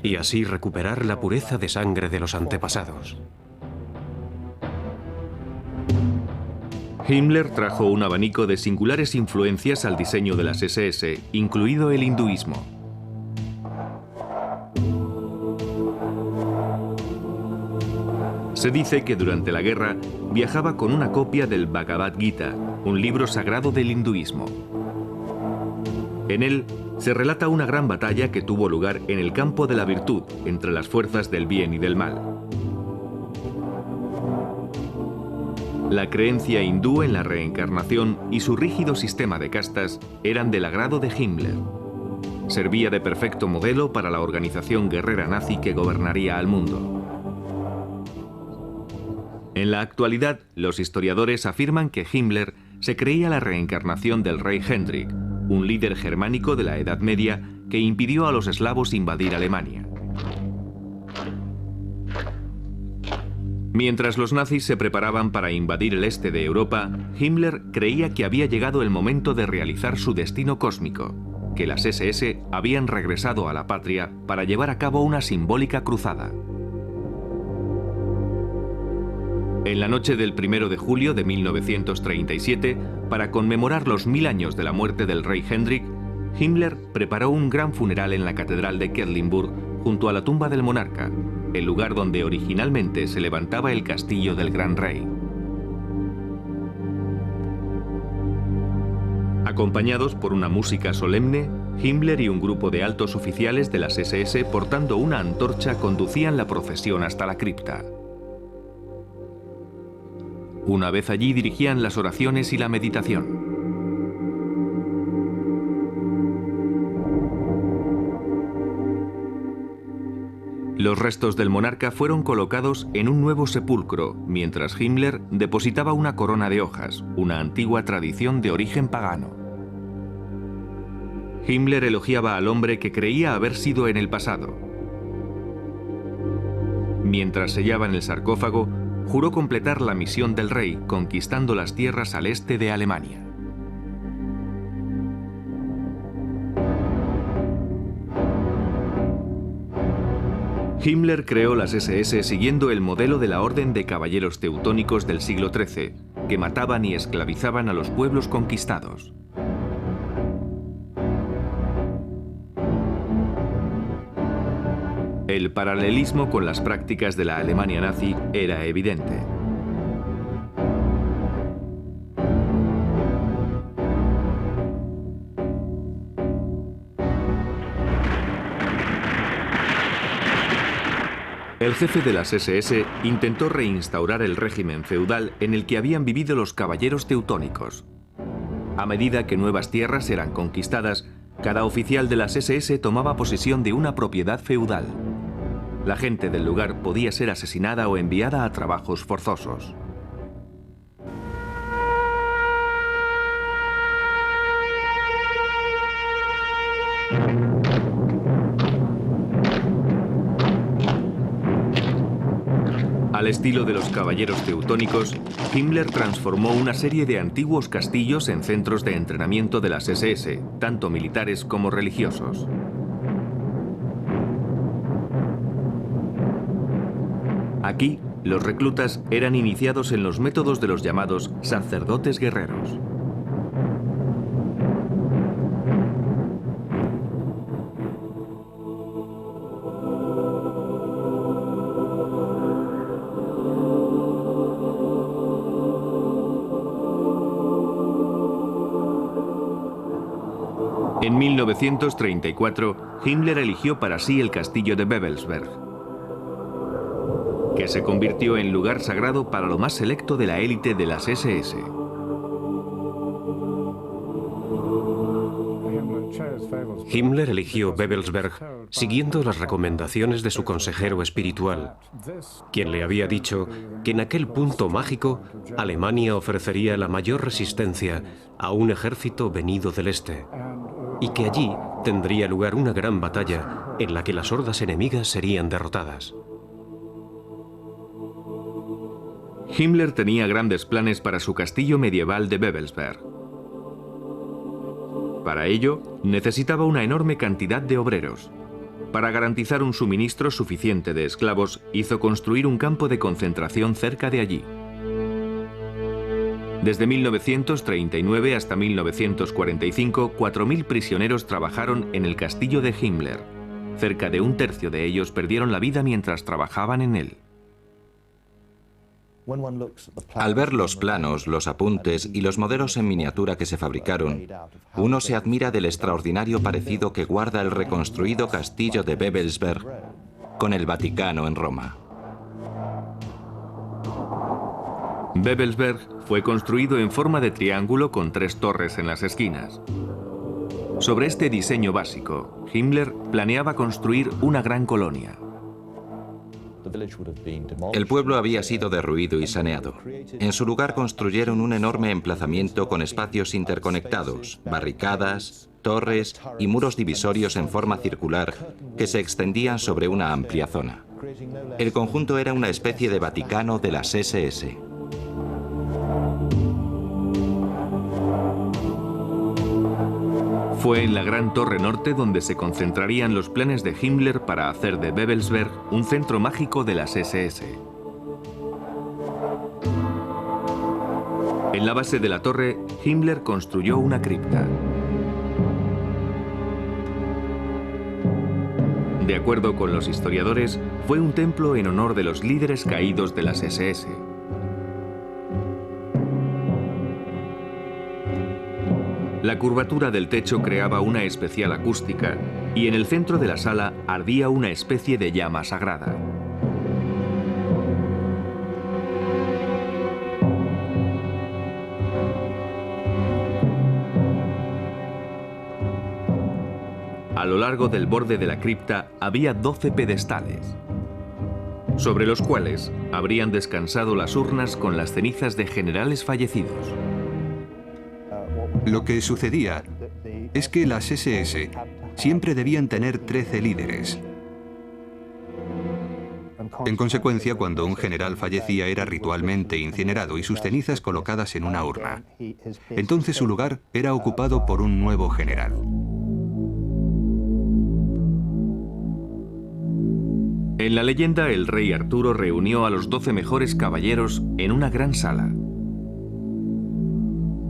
y así recuperar la pureza de sangre de los antepasados. Himmler trajo un abanico de singulares influencias al diseño de las SS, incluido el hinduismo. Se dice que durante la guerra viajaba con una copia del Bhagavad Gita, un libro sagrado del hinduismo. En él se relata una gran batalla que tuvo lugar en el campo de la virtud entre las fuerzas del bien y del mal. La creencia hindú en la reencarnación y su rígido sistema de castas eran del agrado de Himmler. Servía de perfecto modelo para la organización guerrera nazi que gobernaría al mundo. En la actualidad, los historiadores afirman que Himmler se creía la reencarnación del rey Hendrik, un líder germánico de la Edad Media que impidió a los eslavos invadir Alemania. Mientras los nazis se preparaban para invadir el este de Europa, Himmler creía que había llegado el momento de realizar su destino cósmico, que las SS habían regresado a la patria para llevar a cabo una simbólica cruzada. En la noche del 1 de julio de 1937, para conmemorar los 1000 años de la muerte del rey Hendrik, Himmler preparó un gran funeral en la catedral de Quedlinburg junto a la tumba del monarca, el lugar donde originalmente se levantaba el castillo del gran rey. Acompañados por una música solemne, Himmler y un grupo de altos oficiales de las SS portando una antorcha conducían la procesión hasta la cripta. Una vez allí dirigían las oraciones y la meditación. Los restos del monarca fueron colocados en un nuevo sepulcro, mientras Himmler depositaba una corona de hojas, una antigua tradición de origen pagano. Himmler elogiaba al hombre que creía haber sido en el pasado. Mientras sellaban el sarcófago, juró completar la misión del rey, conquistando las tierras al este de Alemania. Himmler creó las SS siguiendo el modelo de la Orden de Caballeros Teutónicos del siglo XIII, que mataban y esclavizaban a los pueblos conquistados. El paralelismo con las prácticas de la Alemania nazi era evidente. El jefe de las SS intentó reinstaurar el régimen feudal en el que habían vivido los caballeros teutónicos. A medida que nuevas tierras eran conquistadas, cada oficial de las SS tomaba posesión de una propiedad feudal. La gente del lugar podía ser asesinada o enviada a trabajos forzosos. Al estilo de los caballeros teutónicos, Himmler transformó una serie de antiguos castillos en centros de entrenamiento de las SS, tanto militares como religiosos. Aquí, los reclutas eran iniciados en los métodos de los llamados sacerdotes guerreros. En 1934, Himmler eligió para sí el castillo de Babelsberg, que se convirtió en lugar sagrado para lo más selecto de la élite de las SS. Himmler eligió Babelsberg siguiendo las recomendaciones de su consejero espiritual, quien le había dicho que en aquel punto mágico Alemania ofrecería la mayor resistencia a un ejército venido del este, y que allí tendría lugar una gran batalla en la que las hordas enemigas serían derrotadas. Himmler tenía grandes planes para su castillo medieval de Babelsberg. Para ello, necesitaba una enorme cantidad de obreros. Para garantizar un suministro suficiente de esclavos, hizo construir un campo de concentración cerca de allí. Desde 1939 hasta 1945, 4.000 prisioneros trabajaron en el castillo de Himmler. Cerca de un tercio de ellos perdieron la vida mientras trabajaban en él. Al ver los planos, los apuntes y los modelos en miniatura que se fabricaron, uno se admira del extraordinario parecido que guarda el reconstruido castillo de Babelsberg con el Vaticano en Roma. Babelsberg fue construido en forma de triángulo con 3 torres en las esquinas. Sobre este diseño básico, Himmler planeaba construir una gran colonia. El pueblo había sido derruido y saneado. En su lugar construyeron un enorme emplazamiento con espacios interconectados, barricadas, torres y muros divisorios en forma circular que se extendían sobre una amplia zona. El conjunto era una especie de Vaticano de las SS. Fue en la Gran Torre Norte donde se concentrarían los planes de Himmler para hacer de Babelsberg un centro mágico de las SS. En la base de la torre, Himmler construyó una cripta. De acuerdo con los historiadores, fue un templo en honor de los líderes caídos de las SS. La curvatura del techo creaba una especial acústica y en el centro de la sala ardía una especie de llama sagrada. A lo largo del borde de la cripta había 12 pedestales, sobre los cuales habrían descansado las urnas con las cenizas de generales fallecidos. Lo que sucedía es que las SS siempre debían tener 13 líderes. En consecuencia, cuando un general fallecía era ritualmente incinerado y sus cenizas colocadas en una urna. Entonces su lugar era ocupado por un nuevo general. En la leyenda, el rey Arturo reunió a los 12 mejores caballeros en una gran sala.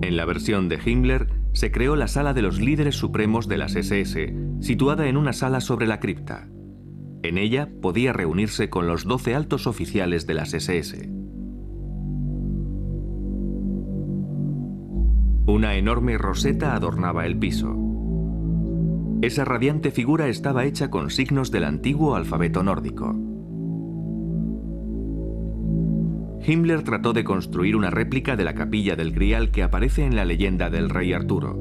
En la versión de Himmler, se creó la Sala de los Líderes Supremos de las SS, situada en una sala sobre la cripta. En ella podía reunirse con los 12 altos oficiales de las SS. Una enorme roseta adornaba el piso. Esa radiante figura estaba hecha con signos del antiguo alfabeto nórdico. Himmler trató de construir una réplica de la capilla del Grial que aparece en la leyenda del rey Arturo.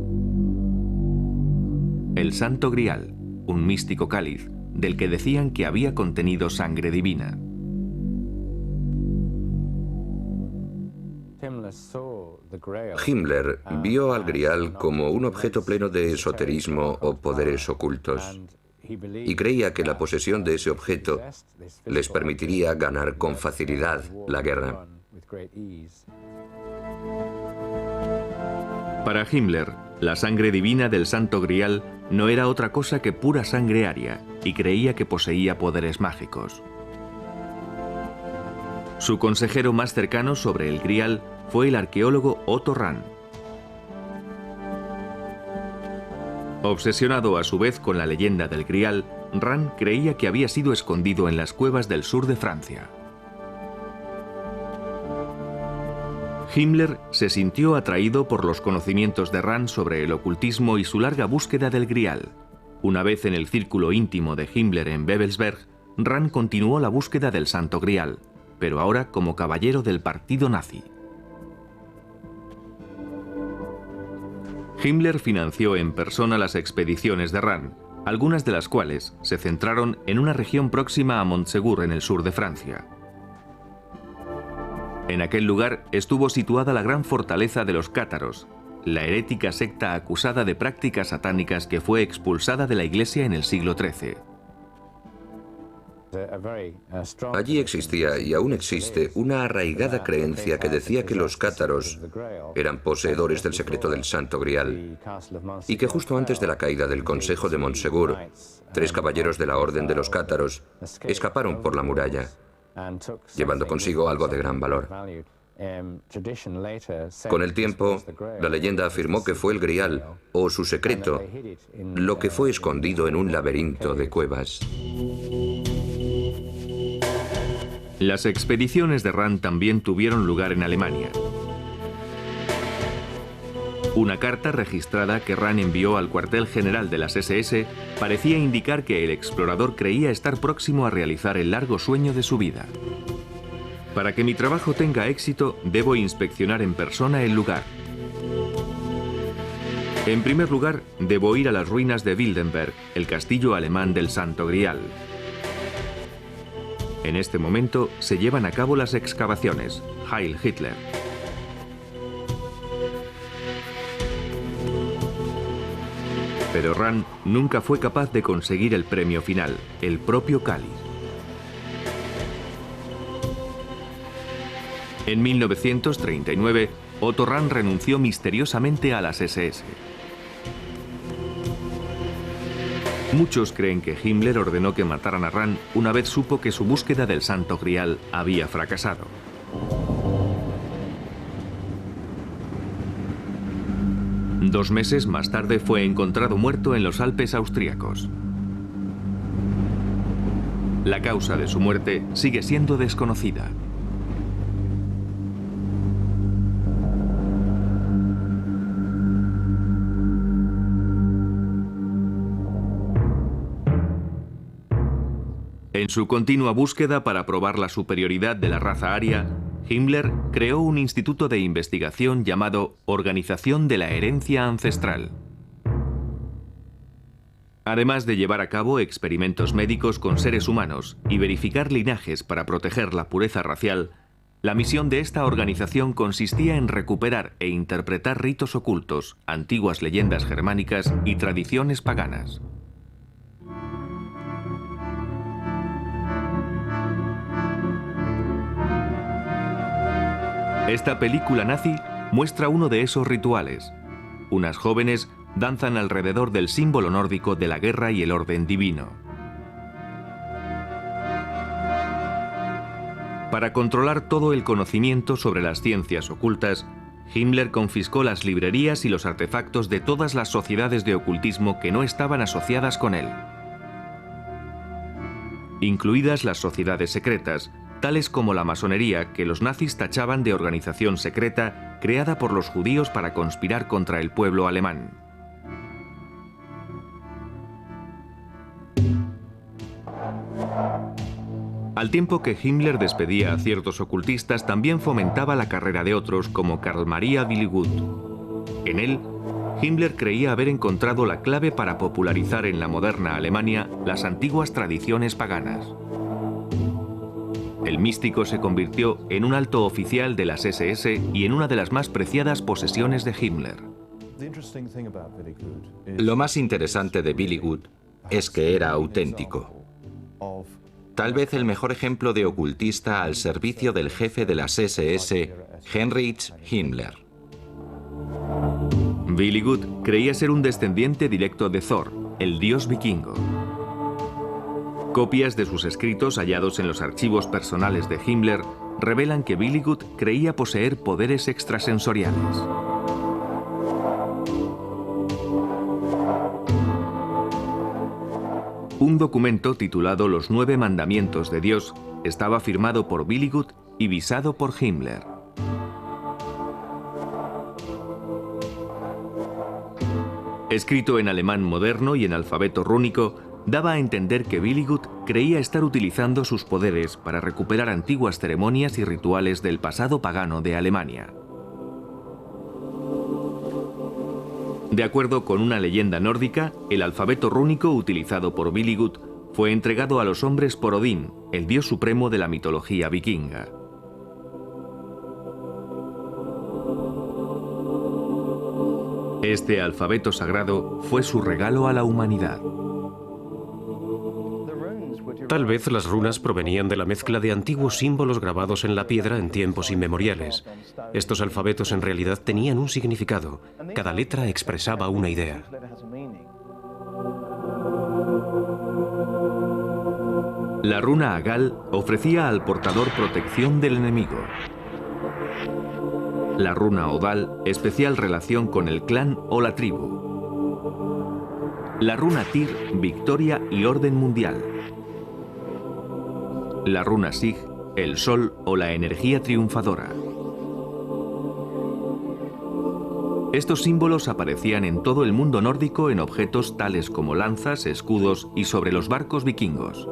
El Santo Grial, un místico cáliz, del que decían que había contenido sangre divina. Himmler vio al Grial como un objeto pleno de esoterismo o poderes ocultos y creía que la posesión de ese objeto les permitiría ganar con facilidad la guerra. Para Himmler, la sangre divina del Santo Grial no era otra cosa que pura sangre aria y creía que poseía poderes mágicos. Su consejero más cercano sobre el Grial fue el arqueólogo Otto Rahn. Obsesionado a su vez con la leyenda del Grial, Rahn creía que había sido escondido en las cuevas del sur de Francia. Himmler se sintió atraído por los conocimientos de Rand sobre el ocultismo y su larga búsqueda del Grial. Una vez en el círculo íntimo de Himmler en Babelsberg, Rand continuó la búsqueda del Santo Grial, pero ahora como caballero del partido nazi. Himmler financió en persona las expediciones de Rand, algunas de las cuales se centraron en una región próxima a Montsegur en el sur de Francia. En aquel lugar estuvo situada la gran fortaleza de los cátaros, la herética secta acusada de prácticas satánicas que fue expulsada de la Iglesia en el siglo XIII. Allí existía y aún existe una arraigada creencia que decía que los cátaros eran poseedores del secreto del Santo Grial y que justo antes de la caída del Consejo de Montsegur, 3 caballeros de la Orden de los Cátaros escaparon por la muralla, llevando consigo algo de gran valor. Con el tiempo, la leyenda afirmó que fue el Grial, o su secreto, lo que fue escondido en un laberinto de cuevas. Las expediciones de Rand también tuvieron lugar en Alemania. Una carta registrada que Rand envió al cuartel general de las SS parecía indicar que el explorador creía estar próximo a realizar el largo sueño de su vida. Para que mi trabajo tenga éxito, debo inspeccionar en persona el lugar. En primer lugar, debo ir a las ruinas de Wildenberg, el castillo alemán del Santo Grial. En este momento se llevan a cabo las excavaciones. Heil Hitler. Pero Rand nunca fue capaz de conseguir el premio final, el propio cáliz. En 1939, Otto Rand renunció misteriosamente a las SS. Muchos creen que Himmler ordenó que mataran a Rand una vez supo que su búsqueda del Santo Grial había fracasado. Dos meses más tarde fue encontrado muerto en los Alpes austríacos. La causa de su muerte sigue siendo desconocida. En su continua búsqueda para probar la superioridad de la raza aria, Himmler creó un instituto de investigación llamado Organización de la Herencia Ancestral. Además de llevar a cabo experimentos médicos con seres humanos y verificar linajes para proteger la pureza racial, la misión de esta organización consistía en recuperar e interpretar ritos ocultos, antiguas leyendas germánicas y tradiciones paganas. Esta película nazi muestra uno de esos rituales. Unas jóvenes danzan alrededor del símbolo nórdico de la guerra y el orden divino. Para controlar todo el conocimiento sobre las ciencias ocultas, Himmler confiscó las librerías y los artefactos de todas las sociedades de ocultismo que no estaban asociadas con él, incluidas las sociedades secretas, tales como la masonería, que los nazis tachaban de organización secreta creada por los judíos para conspirar contra el pueblo alemán. Al tiempo que Himmler despedía a ciertos ocultistas, también fomentaba la carrera de otros como Karl Maria Willigut. En él, Himmler creía haber encontrado la clave para popularizar en la moderna Alemania las antiguas tradiciones paganas. El místico se convirtió en un alto oficial de las SS y en una de las más preciadas posesiones de Himmler. Lo más interesante de Willigut es que era auténtico. Tal vez el mejor ejemplo de ocultista al servicio del jefe de las SS, Heinrich Himmler. Willigut creía ser un descendiente directo de Thor, el dios vikingo. Copias de sus escritos hallados en los archivos personales de Himmler revelan que Willigut creía poseer poderes extrasensoriales. Un documento titulado Los 9 Mandamientos de Dios estaba firmado por Willigut y visado por Himmler. escrito en alemán moderno y en alfabeto rúnico, daba a entender que Willigut creía estar utilizando sus poderes para recuperar antiguas ceremonias y rituales del pasado pagano de Alemania. De acuerdo con una leyenda nórdica, el alfabeto rúnico utilizado por Willigut fue entregado a los hombres por Odín, el dios supremo de la mitología vikinga. Este alfabeto sagrado fue su regalo a la humanidad. Tal vez las runas provenían de la mezcla de antiguos símbolos grabados en la piedra en tiempos inmemoriales. Estos alfabetos en realidad tenían un significado. Cada letra expresaba una idea. La runa Agal ofrecía al portador protección del enemigo. La runa Odal, especial relación con el clan o la tribu. La runa Tyr, victoria y orden mundial. La runa Sig, el sol o la energía triunfadora. Estos símbolos aparecían en todo el mundo nórdico en objetos tales como lanzas, escudos y sobre los barcos vikingos.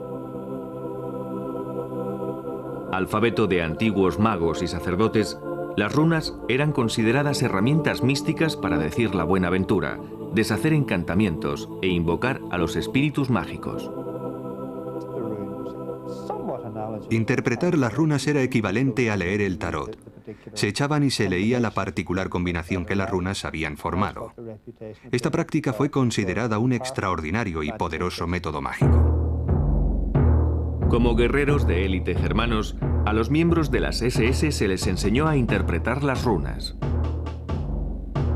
Alfabeto de antiguos magos y sacerdotes, las runas eran consideradas herramientas místicas para decir la buena aventura, deshacer encantamientos e invocar a los espíritus mágicos. Interpretar las runas era equivalente a leer el tarot. Se echaban y se leía la particular combinación que las runas habían formado. Esta práctica fue considerada un extraordinario y poderoso método mágico. Como guerreros de élite germanos, a los miembros de las SS se les enseñó a interpretar las runas.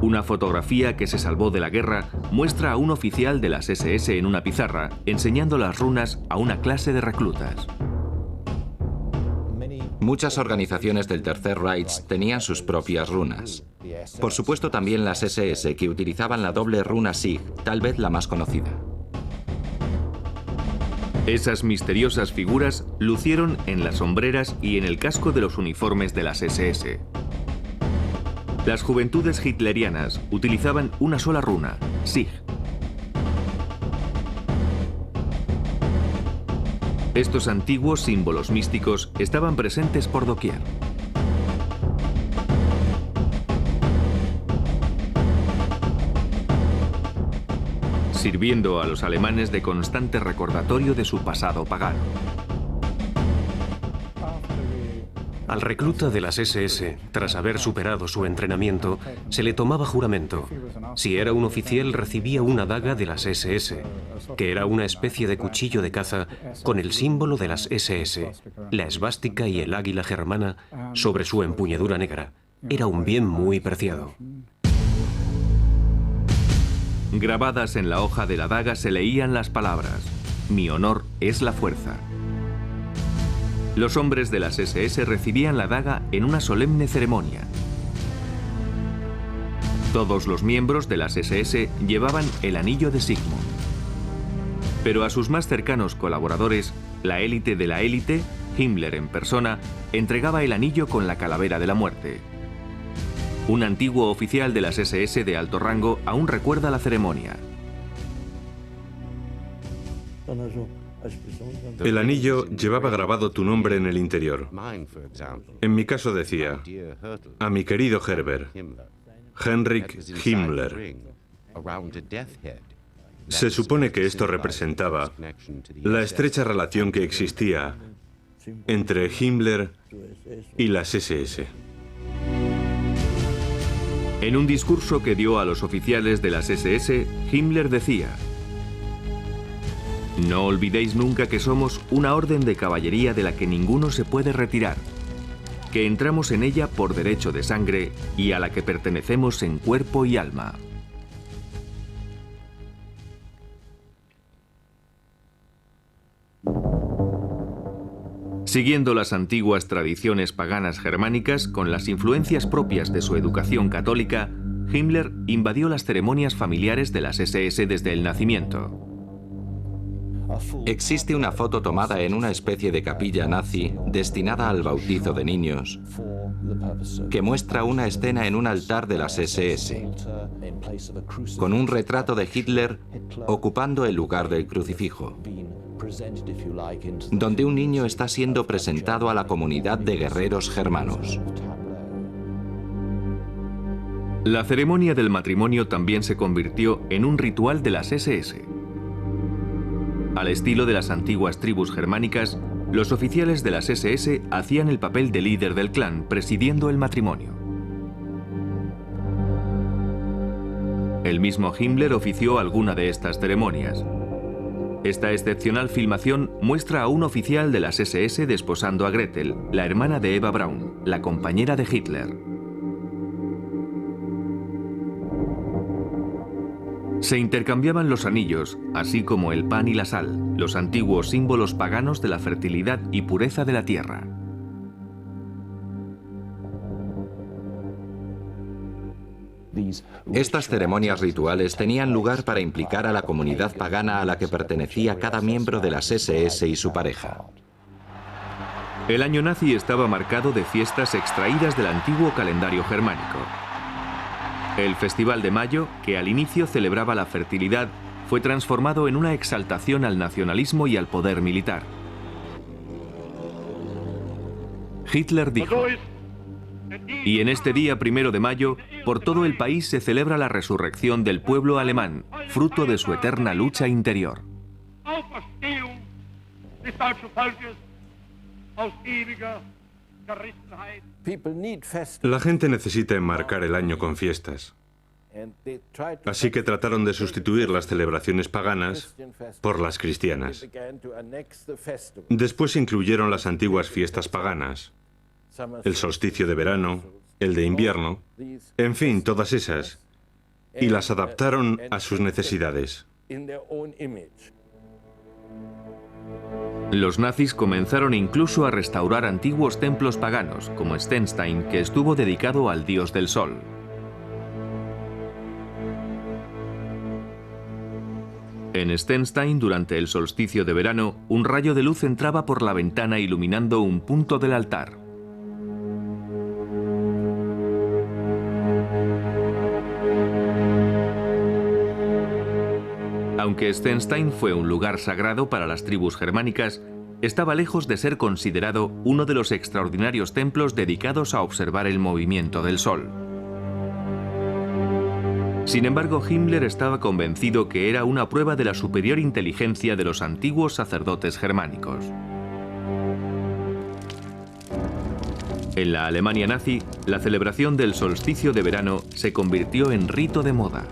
Una fotografía que se salvó de la guerra muestra a un oficial de las SS en una pizarra enseñando las runas a una clase de reclutas. Muchas organizaciones del Tercer Reich tenían sus propias runas. Por supuesto también las SS, que utilizaban la doble runa Sig, tal vez la más conocida. Esas misteriosas figuras lucieron en las sombreras y en el casco de los uniformes de las SS. Las juventudes hitlerianas utilizaban una sola runa, Sig. Estos antiguos símbolos místicos estaban presentes por doquier. Sirviendo a los alemanes de constante recordatorio de su pasado pagano. Al recluta de las SS, tras haber superado su entrenamiento, se le tomaba juramento. Si era un oficial, recibía una daga de las SS, que era una especie de cuchillo de caza con el símbolo de las SS, la esvástica y el águila germana sobre su empuñadura negra. Era un bien muy preciado. Grabadas en la hoja de la daga se leían las palabras: "Mi honor es la fuerza". Los hombres de las SS recibían la daga en una solemne ceremonia. Todos los miembros de las SS llevaban el anillo de Sigmund. Pero a sus más cercanos colaboradores, la élite de la élite, Himmler en persona, entregaba el anillo con la calavera de la muerte. Un antiguo oficial de las SS de alto rango aún recuerda la ceremonia. El anillo llevaba grabado tu nombre en el interior. En mi caso decía: a mi querido Herbert, Heinrich Himmler. Se supone que esto representaba la estrecha relación que existía entre Himmler y las SS. En un discurso que dio a los oficiales de las SS, Himmler decía: "No olvidéis nunca que somos una orden de caballería de la que ninguno se puede retirar, que entramos en ella por derecho de sangre y a la que pertenecemos en cuerpo y alma". Siguiendo las antiguas tradiciones paganas germánicas con las influencias propias de su educación católica, Himmler invadió las ceremonias familiares de las SS desde el nacimiento. Existe una foto tomada en una especie de capilla nazi destinada al bautizo de niños que muestra una escena en un altar de las SS. con un retrato de Hitler ocupando el lugar del crucifijo, donde un niño está siendo presentado a la comunidad de guerreros germanos. La ceremonia del matrimonio también se convirtió en un ritual de las SS. Al estilo de las antiguas tribus germánicas, los oficiales de las SS hacían el papel de líder del clan, presidiendo el matrimonio. El mismo Himmler ofició alguna de estas ceremonias. Esta excepcional filmación muestra a un oficial de las SS desposando a Gretel, la hermana de Eva Braun, la compañera de Hitler. Se intercambiaban los anillos, así como el pan y la sal, los antiguos símbolos paganos de la fertilidad y pureza de la tierra. Estas ceremonias rituales tenían lugar para implicar a la comunidad pagana a la que pertenecía cada miembro de las SS y su pareja. El año nazi estaba marcado de fiestas extraídas del antiguo calendario germánico. El Festival de Mayo, que al inicio celebraba la fertilidad, fue transformado en una exaltación al nacionalismo y al poder militar. Hitler dijo: "Y en este día 1 de mayo, por todo el país se celebra la resurrección del pueblo alemán, fruto de su eterna lucha interior". La gente necesita enmarcar el año con fiestas. Así que trataron de sustituir las celebraciones paganas por las cristianas. Después incluyeron las antiguas fiestas paganas, el solsticio de verano, el de invierno, en fin, todas esas, y las adaptaron a sus necesidades. Los nazis comenzaron incluso a restaurar antiguos templos paganos, como Stenstein, que estuvo dedicado al dios del sol. En Stenstein, durante el solsticio de verano, un rayo de luz entraba por la ventana iluminando un punto del altar. Aunque Stenstein fue un lugar sagrado para las tribus germánicas, estaba lejos de ser considerado uno de los extraordinarios templos dedicados a observar el movimiento del sol. Sin embargo, Himmler estaba convencido que era una prueba de la superior inteligencia de los antiguos sacerdotes germánicos. En la Alemania nazi, la celebración del solsticio de verano se convirtió en rito de moda.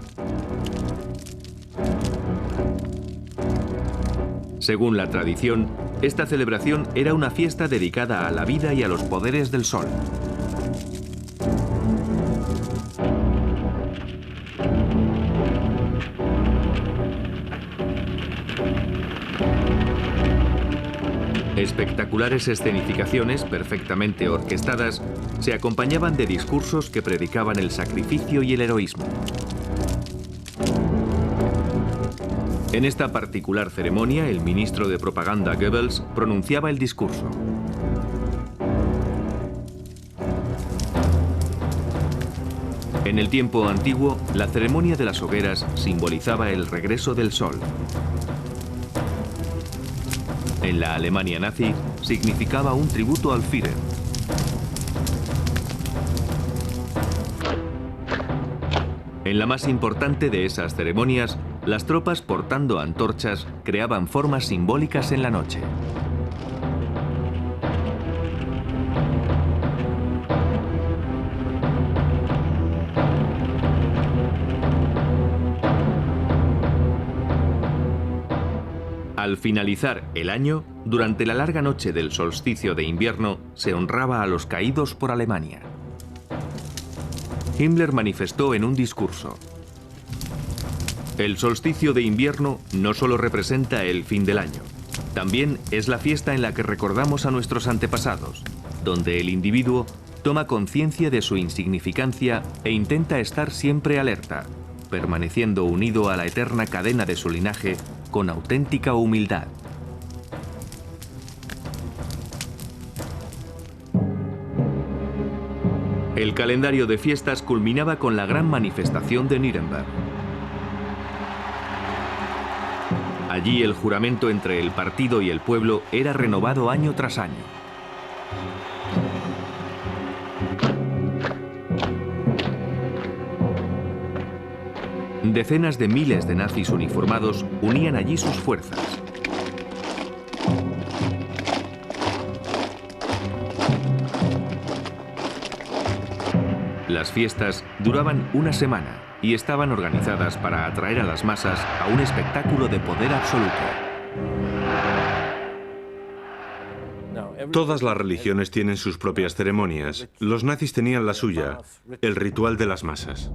Según la tradición, esta celebración era una fiesta dedicada a la vida y a los poderes del sol. Espectaculares escenificaciones, perfectamente orquestadas, se acompañaban de discursos que predicaban el sacrificio y el heroísmo. En esta particular ceremonia, el ministro de propaganda Goebbels pronunciaba el discurso. En el tiempo antiguo, la ceremonia de las hogueras simbolizaba el regreso del sol. En la Alemania nazi, significaba un tributo al Führer. En la más importante de esas ceremonias, las tropas portando antorchas creaban formas simbólicas en la noche. Al finalizar el año, durante la larga noche del solsticio de invierno, se honraba a los caídos por Alemania. Himmler manifestó en un discurso: "El solsticio de invierno no solo representa el fin del año, también es la fiesta en la que recordamos a nuestros antepasados, donde el individuo toma conciencia de su insignificancia e intenta estar siempre alerta, permaneciendo unido a la eterna cadena de su linaje con auténtica humildad". El calendario de fiestas culminaba con la gran manifestación de Nuremberg. Allí el juramento entre el partido y el pueblo era renovado año tras año. Decenas de miles de nazis uniformados unían allí sus fuerzas. Las fiestas duraban una semana y estaban organizadas para atraer a las masas a un espectáculo de poder absoluto. Todas las religiones tienen sus propias ceremonias. Los nazis tenían la suya, el ritual de las masas.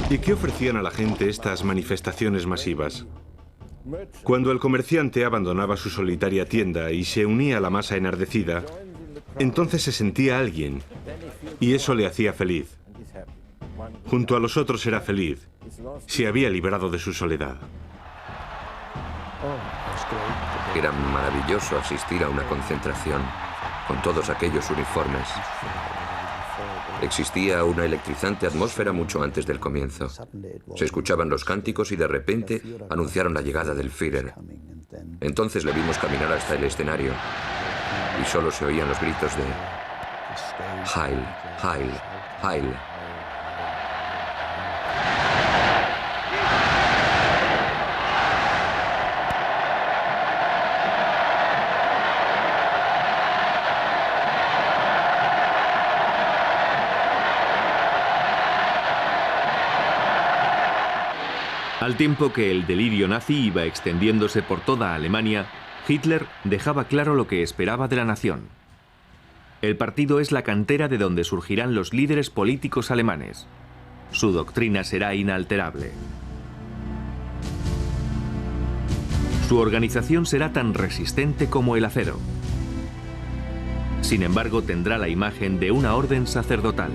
¿Y qué ofrecían a la gente estas manifestaciones masivas? Cuando el comerciante abandonaba su solitaria tienda y se unía a la masa enardecida, entonces se sentía alguien, y eso le hacía feliz. Junto a los otros era feliz, se había librado de su soledad. Era maravilloso asistir a una concentración con todos aquellos uniformes. Existía una electrizante atmósfera mucho antes del comienzo. Se escuchaban los cánticos y de repente anunciaron la llegada del Führer. Entonces le vimos caminar hasta el escenario y solo se oían los gritos de Heil, Heil, Heil. Al tiempo que el delirio nazi iba extendiéndose por toda Alemania, Hitler dejaba claro lo que esperaba de la nación. El partido es la cantera de donde surgirán los líderes políticos alemanes. Su doctrina será inalterable. Su organización será tan resistente como el acero. Sin embargo, tendrá la imagen de una orden sacerdotal.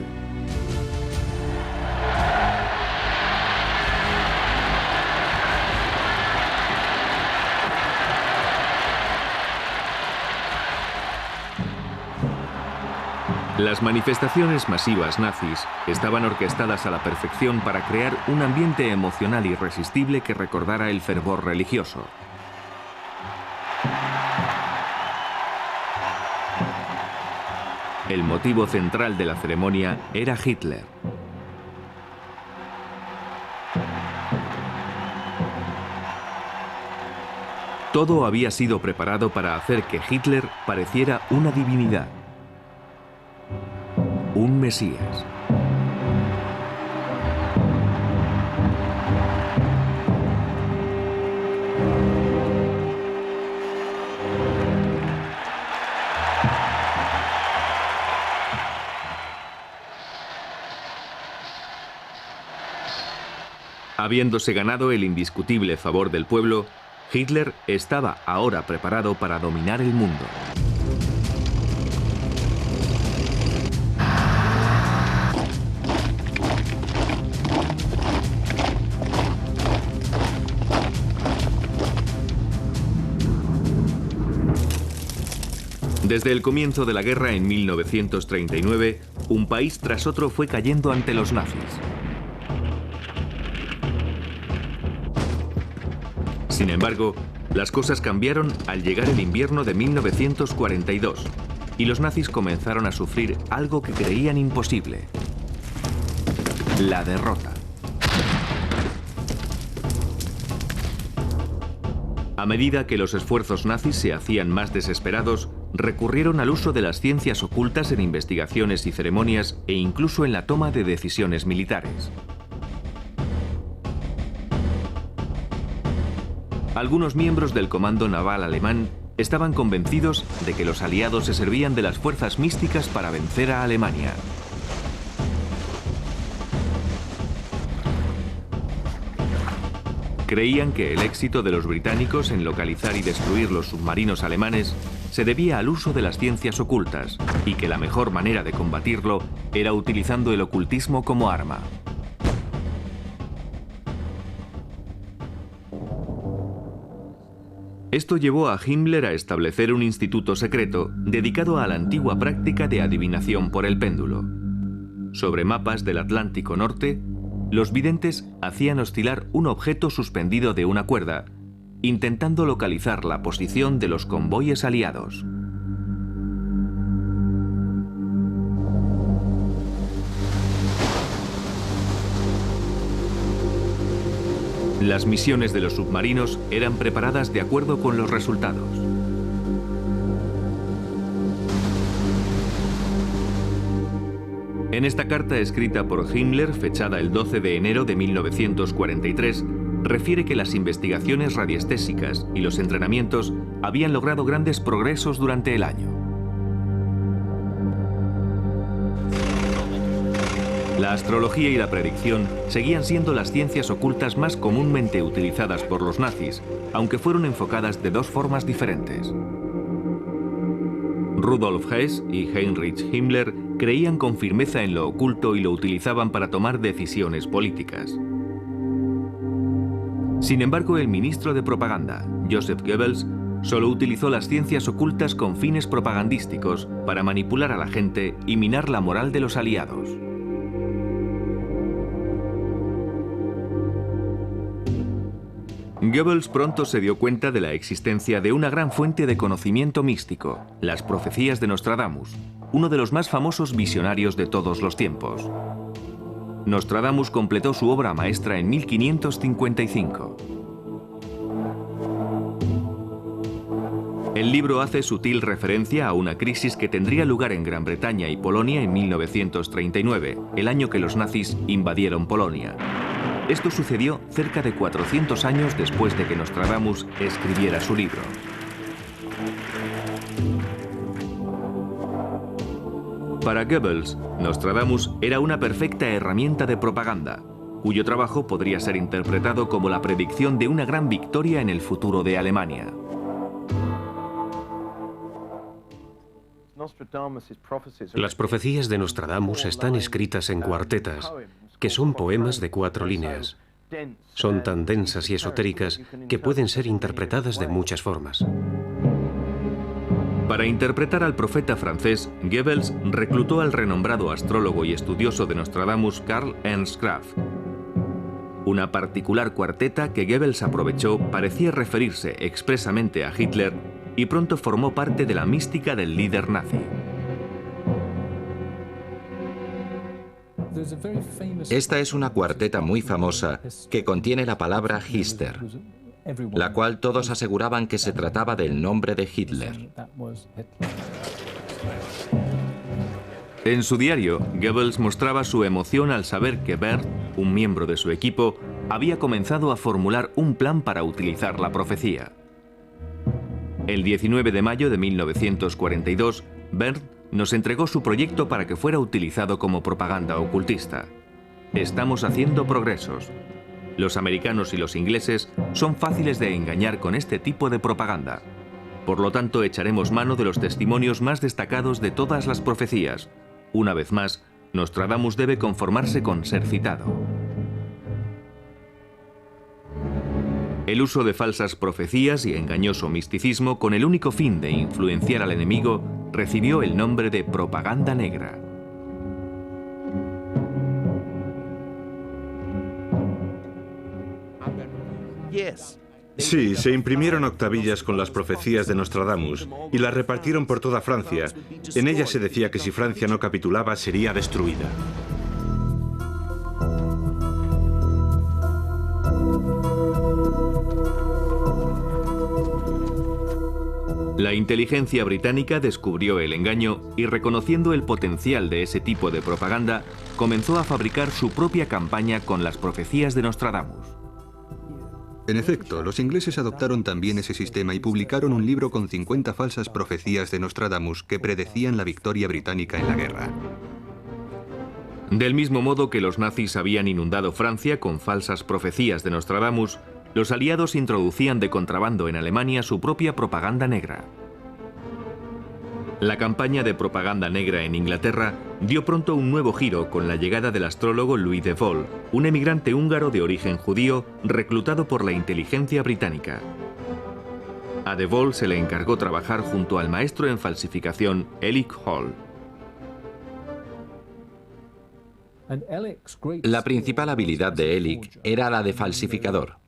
Las manifestaciones masivas nazis estaban orquestadas a la perfección para crear un ambiente emocional irresistible que recordara el fervor religioso. El motivo central de la ceremonia era Hitler. Todo había sido preparado para hacer que Hitler pareciera una divinidad. Un Mesías. Habiéndose ganado el indiscutible favor del pueblo, Hitler estaba ahora preparado para dominar el mundo. Desde el comienzo de la guerra en 1939, un país tras otro fue cayendo ante los nazis. Sin embargo, las cosas cambiaron al llegar el invierno de 1942 y los nazis comenzaron a sufrir algo que creían imposible: la derrota. A medida que los esfuerzos nazis se hacían más desesperados, recurrieron al uso de las ciencias ocultas en investigaciones y ceremonias e incluso en la toma de decisiones militares. Algunos miembros del comando naval alemán estaban convencidos de que los aliados se servían de las fuerzas místicas para vencer a Alemania. Creían que el éxito de los británicos en localizar y destruir los submarinos alemanes se debía al uso de las ciencias ocultas y que la mejor manera de combatirlo era utilizando el ocultismo como arma. Esto llevó a Himmler a establecer un instituto secreto dedicado a la antigua práctica de adivinación por el péndulo. Sobre mapas del Atlántico Norte, los videntes hacían oscilar un objeto suspendido de una cuerda, intentando localizar la posición de los convoyes aliados. Las misiones de los submarinos eran preparadas de acuerdo con los resultados. En esta carta escrita por Himmler, fechada el 12 de enero de 1943, refiere que las investigaciones radiestésicas y los entrenamientos habían logrado grandes progresos durante el año. La astrología y la predicción seguían siendo las ciencias ocultas más comúnmente utilizadas por los nazis, aunque fueron enfocadas de dos formas diferentes. Rudolf Hess y Heinrich Himmler creían con firmeza en lo oculto y lo utilizaban para tomar decisiones políticas. Sin embargo, el ministro de propaganda, Joseph Goebbels, solo utilizó las ciencias ocultas con fines propagandísticos para manipular a la gente y minar la moral de los aliados. Goebbels pronto se dio cuenta de la existencia de una gran fuente de conocimiento místico, las profecías de Nostradamus, uno de los más famosos visionarios de todos los tiempos. Nostradamus completó su obra maestra en 1555. El libro hace sutil referencia a una crisis que tendría lugar en Gran Bretaña y Polonia en 1939, el año que los nazis invadieron Polonia. Esto sucedió cerca de 400 años después de que Nostradamus escribiera su libro. Para Goebbels, Nostradamus era una perfecta herramienta de propaganda, cuyo trabajo podría ser interpretado como la predicción de una gran victoria en el futuro de Alemania. Las profecías de Nostradamus están escritas en cuartetas, que son poemas de 4 líneas. Son tan densas y esotéricas que pueden ser interpretadas de muchas formas. Para interpretar al profeta francés, Goebbels reclutó al renombrado astrólogo y estudioso de Nostradamus Karl Ernst Graf. Una particular cuarteta que Goebbels aprovechó parecía referirse expresamente a Hitler y pronto formó parte de la mística del líder nazi. Esta es una cuarteta muy famosa que contiene la palabra Hister, la cual todos aseguraban que se trataba del nombre de Hitler. En su diario, Goebbels mostraba su emoción al saber que Bert, un miembro de su equipo, había comenzado a formular un plan para utilizar la profecía. El 19 de mayo de 1942, Bert nos entregó su proyecto para que fuera utilizado como propaganda ocultista. Estamos haciendo progresos. Los americanos y los ingleses son fáciles de engañar con este tipo de propaganda. Por lo tanto, echaremos mano de los testimonios más destacados de todas las profecías. Una vez más, Nostradamus debe conformarse con ser citado. El uso de falsas profecías y engañoso misticismo con el único fin de influenciar al enemigo recibió el nombre de propaganda negra. Sí, se imprimieron octavillas con las profecías de Nostradamus y las repartieron por toda Francia. En ellas se decía que si Francia no capitulaba sería destruida. La inteligencia británica descubrió el engaño y, reconociendo el potencial de ese tipo de propaganda, comenzó a fabricar su propia campaña con las profecías de Nostradamus. En efecto, los ingleses adoptaron también ese sistema y publicaron un libro con 50 falsas profecías de Nostradamus que predecían la victoria británica en la guerra. Del mismo modo que los nazis habían inundado Francia con falsas profecías de Nostradamus, los aliados introducían de contrabando en Alemania su propia propaganda negra. La campaña de propaganda negra en Inglaterra dio pronto un nuevo giro con la llegada del astrólogo Louis de Vol, un emigrante húngaro de origen judío reclutado por la inteligencia británica. A de Vol se le encargó trabajar junto al maestro en falsificación Elik Hall. La principal habilidad de Elik era la de falsificador,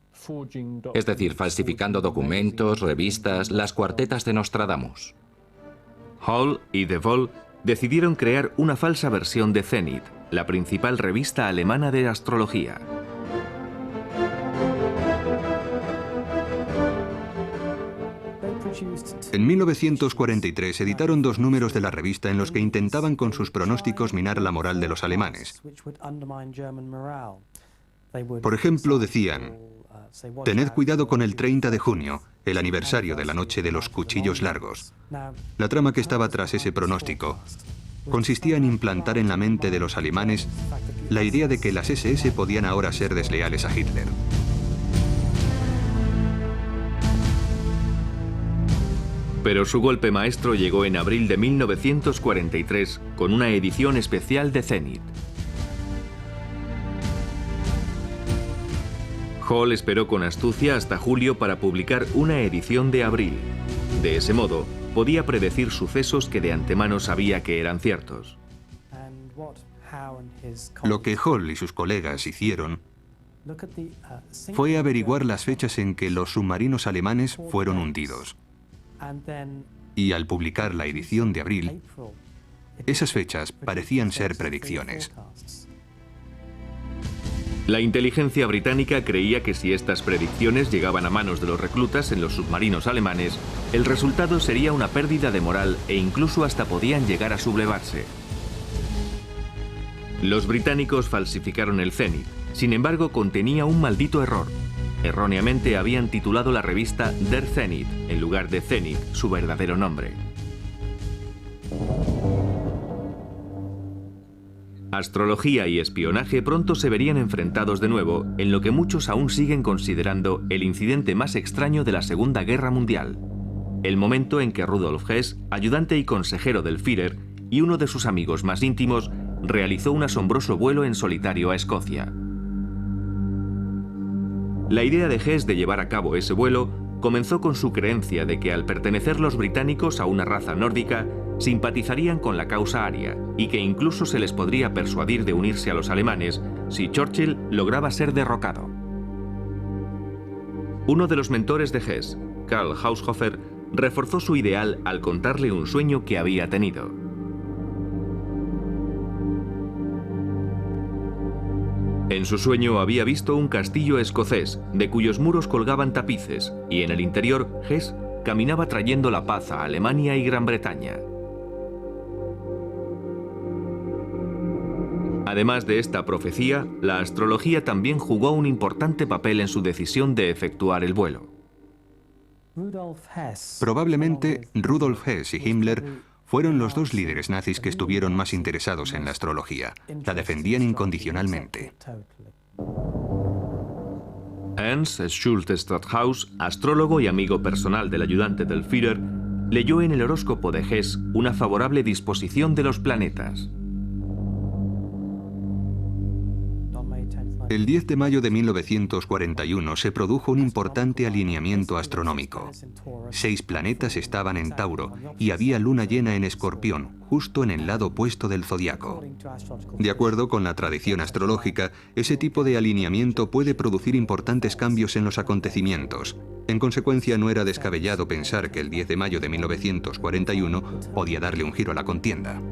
es decir, falsificando documentos, revistas, las cuartetas de Nostradamus. Hall y de Vol decidieron crear una falsa versión de Zenit, la principal revista alemana de astrología. En 1943 editaron 2 números de la revista en los que intentaban con sus pronósticos minar la moral de los alemanes. Por ejemplo, decían: tened cuidado con el 30 de junio, el aniversario de la noche de los cuchillos largos. La trama que estaba tras ese pronóstico consistía en implantar en la mente de los alemanes la idea de que las SS podían ahora ser desleales a Hitler. Pero su golpe maestro llegó en abril de 1943 con una edición especial de Zenit. Hall esperó con astucia hasta julio para publicar una edición de abril. De ese modo, podía predecir sucesos que de antemano sabía que eran ciertos. Lo que Hall y sus colegas hicieron fue averiguar las fechas en que los submarinos alemanes fueron hundidos. Y al publicar la edición de abril, esas fechas parecían ser predicciones. La inteligencia británica creía que si estas predicciones llegaban a manos de los reclutas en los submarinos alemanes, el resultado sería una pérdida de moral e incluso hasta podían llegar a sublevarse. Los británicos falsificaron el Zenit, sin embargo contenía un maldito error. Erróneamente habían titulado la revista Der Zenit, en lugar de Zenit, su verdadero nombre. Astrología y espionaje pronto se verían enfrentados de nuevo en lo que muchos aún siguen considerando el incidente más extraño de la Segunda Guerra Mundial. El momento en que Rudolf Hess, ayudante y consejero del Führer, y uno de sus amigos más íntimos, realizó un asombroso vuelo en solitario a Escocia. La idea de Hess de llevar a cabo ese vuelo comenzó con su creencia de que al pertenecer los británicos a una raza nórdica, simpatizarían con la causa aria y que incluso se les podría persuadir de unirse a los alemanes si Churchill lograba ser derrocado. Uno de los mentores de Hess, Karl Haushofer, reforzó su ideal al contarle un sueño que había tenido. En su sueño había visto un castillo escocés, de cuyos muros colgaban tapices, y en el interior Hess caminaba trayendo la paz a Alemania y Gran Bretaña. Además de esta profecía, la astrología también jugó un importante papel en su decisión de efectuar el vuelo. Probablemente Rudolf Hess y Himmler fueron los 2 líderes nazis que estuvieron más interesados en la astrología. La defendían incondicionalmente. Ernst Schulte Strathaus, astrólogo y amigo personal del ayudante del Führer, leyó en el horóscopo de Hess una favorable disposición de los planetas. El 10 de mayo de 1941 se produjo un importante alineamiento astronómico. 6 planetas estaban en Tauro y había luna llena en Escorpión, justo en el lado opuesto del zodiaco. De acuerdo con la tradición astrológica, ese tipo de alineamiento puede producir importantes cambios en los acontecimientos. En consecuencia, no era descabellado pensar que el 10 de mayo de 1941 podía darle un giro a la contienda.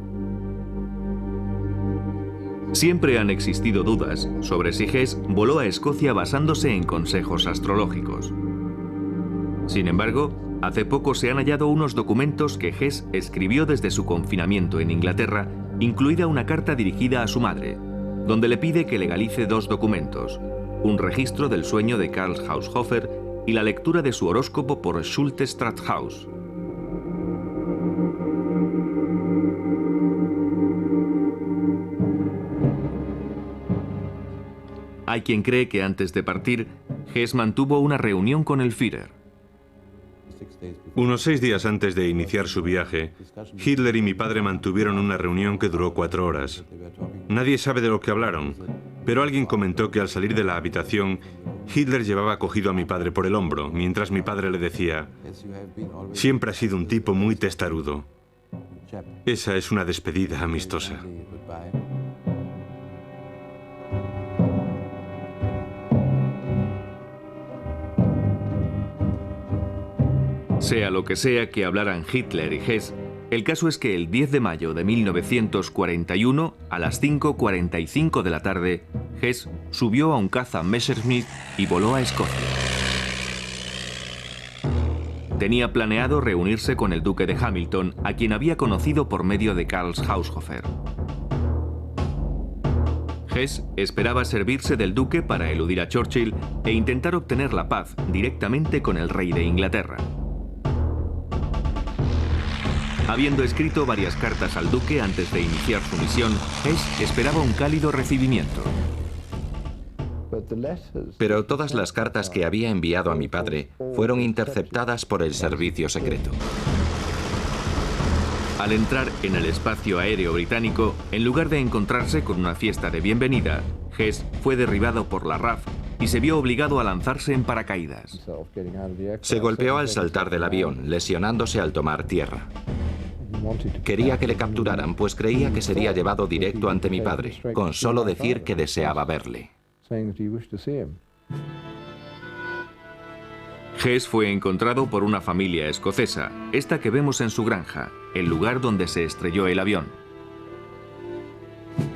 Siempre han existido dudas sobre si Hess voló a Escocia basándose en consejos astrológicos. Sin embargo, hace poco se han hallado unos documentos que Hess escribió desde su confinamiento en Inglaterra, incluida una carta dirigida a su madre, donde le pide que legalice 2 documentos, un registro del sueño de Karl Haushofer y la lectura de su horóscopo por Schulte Strathaus. Hay quien cree que antes de partir, Hess mantuvo una reunión con el Führer. Unos 6 días antes de iniciar su viaje, Hitler y mi padre mantuvieron una reunión que duró 4 horas. Nadie sabe de lo que hablaron, pero alguien comentó que al salir de la habitación, Hitler llevaba cogido a mi padre por el hombro, mientras mi padre le decía: «Siempre has sido un tipo muy testarudo. Esa es una despedida amistosa». Sea lo que sea que hablaran Hitler y Hess, el caso es que el 10 de mayo de 1941, a las 5:45 de la tarde, Hess subió a un caza Messerschmitt y voló a Escocia. Tenía planeado reunirse con el duque de Hamilton, a quien había conocido por medio de Karl Haushofer. Hess esperaba servirse del duque para eludir a Churchill e intentar obtener la paz directamente con el rey de Inglaterra. Habiendo escrito varias cartas al duque antes de iniciar su misión, Hess esperaba un cálido recibimiento. Pero todas las cartas que había enviado a mi padre fueron interceptadas por el servicio secreto. Al entrar en el espacio aéreo británico, en lugar de encontrarse con una fiesta de bienvenida, Hess fue derribado por la RAF y se vio obligado a lanzarse en paracaídas. Se golpeó al saltar del avión, lesionándose al tomar tierra. Quería que le capturaran, pues creía que sería llevado directo ante mi padre, con solo decir que deseaba verle. Hess fue encontrado por una familia escocesa, esta que vemos en su granja, el lugar donde se estrelló el avión.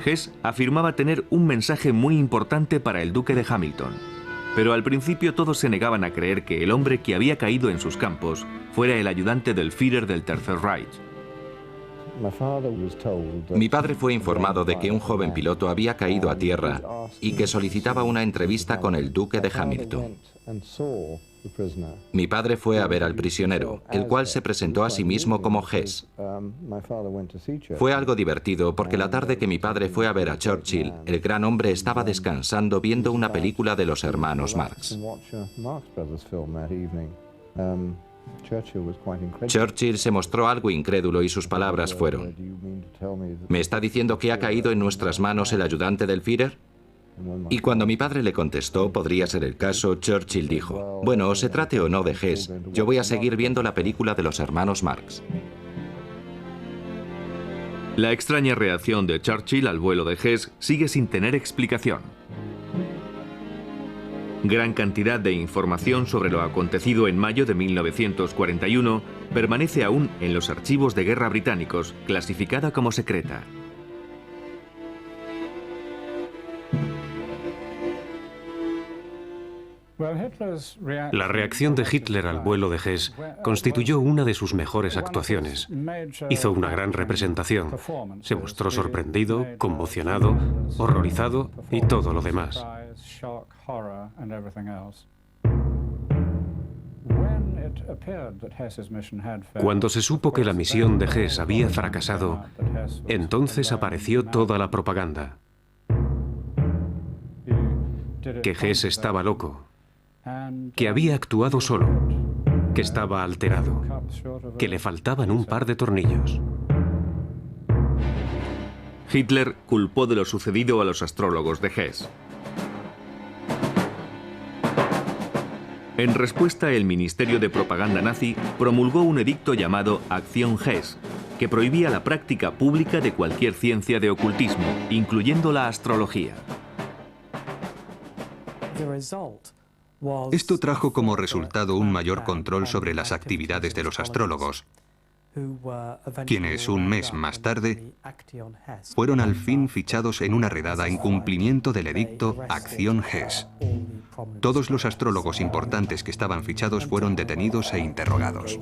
Hess afirmaba tener un mensaje muy importante para el duque de Hamilton, pero al principio todos se negaban a creer que el hombre que había caído en sus campos fuera el ayudante del Führer del Tercer Reich. Mi padre fue informado de que un joven piloto había caído a tierra y que solicitaba una entrevista con el duque de Hamilton. Mi padre fue a ver al prisionero, el cual se presentó a sí mismo como Hess. Fue algo divertido porque la tarde que mi padre fue a ver a Churchill, el gran hombre estaba descansando viendo una película de los hermanos Marx. Churchill se mostró algo incrédulo y sus palabras fueron: ¿me está diciendo que ha caído en nuestras manos el ayudante del Führer? Y cuando mi padre le contestó, podría ser el caso, Churchill dijo: bueno, se trate o no de Hess, yo voy a seguir viendo la película de los hermanos Marx. La extraña reacción de Churchill al vuelo de Hess sigue sin tener explicación. Gran cantidad de información sobre lo acontecido en mayo de 1941 permanece aún en los archivos de guerra británicos, clasificada como secreta. La reacción de Hitler al vuelo de Hess constituyó una de sus mejores actuaciones. Hizo una gran representación. Se mostró sorprendido, conmocionado, horrorizado y todo lo demás. Cuando se supo que la misión de Hess había fracasado, entonces apareció toda la propaganda. Que Hess estaba loco, que había actuado solo, que estaba alterado, que le faltaban un par de tornillos. Hitler culpó de lo sucedido a los astrólogos de Hess. En respuesta, el Ministerio de Propaganda nazi promulgó un edicto llamado Acción Hess, que prohibía la práctica pública de cualquier ciencia de ocultismo, incluyendo la astrología. Esto trajo como resultado un mayor control sobre las actividades de los astrólogos, quienes un mes más tarde fueron al fin fichados en una redada en cumplimiento del edicto Acción Hess. Todos los astrólogos importantes que estaban fichados fueron detenidos e interrogados.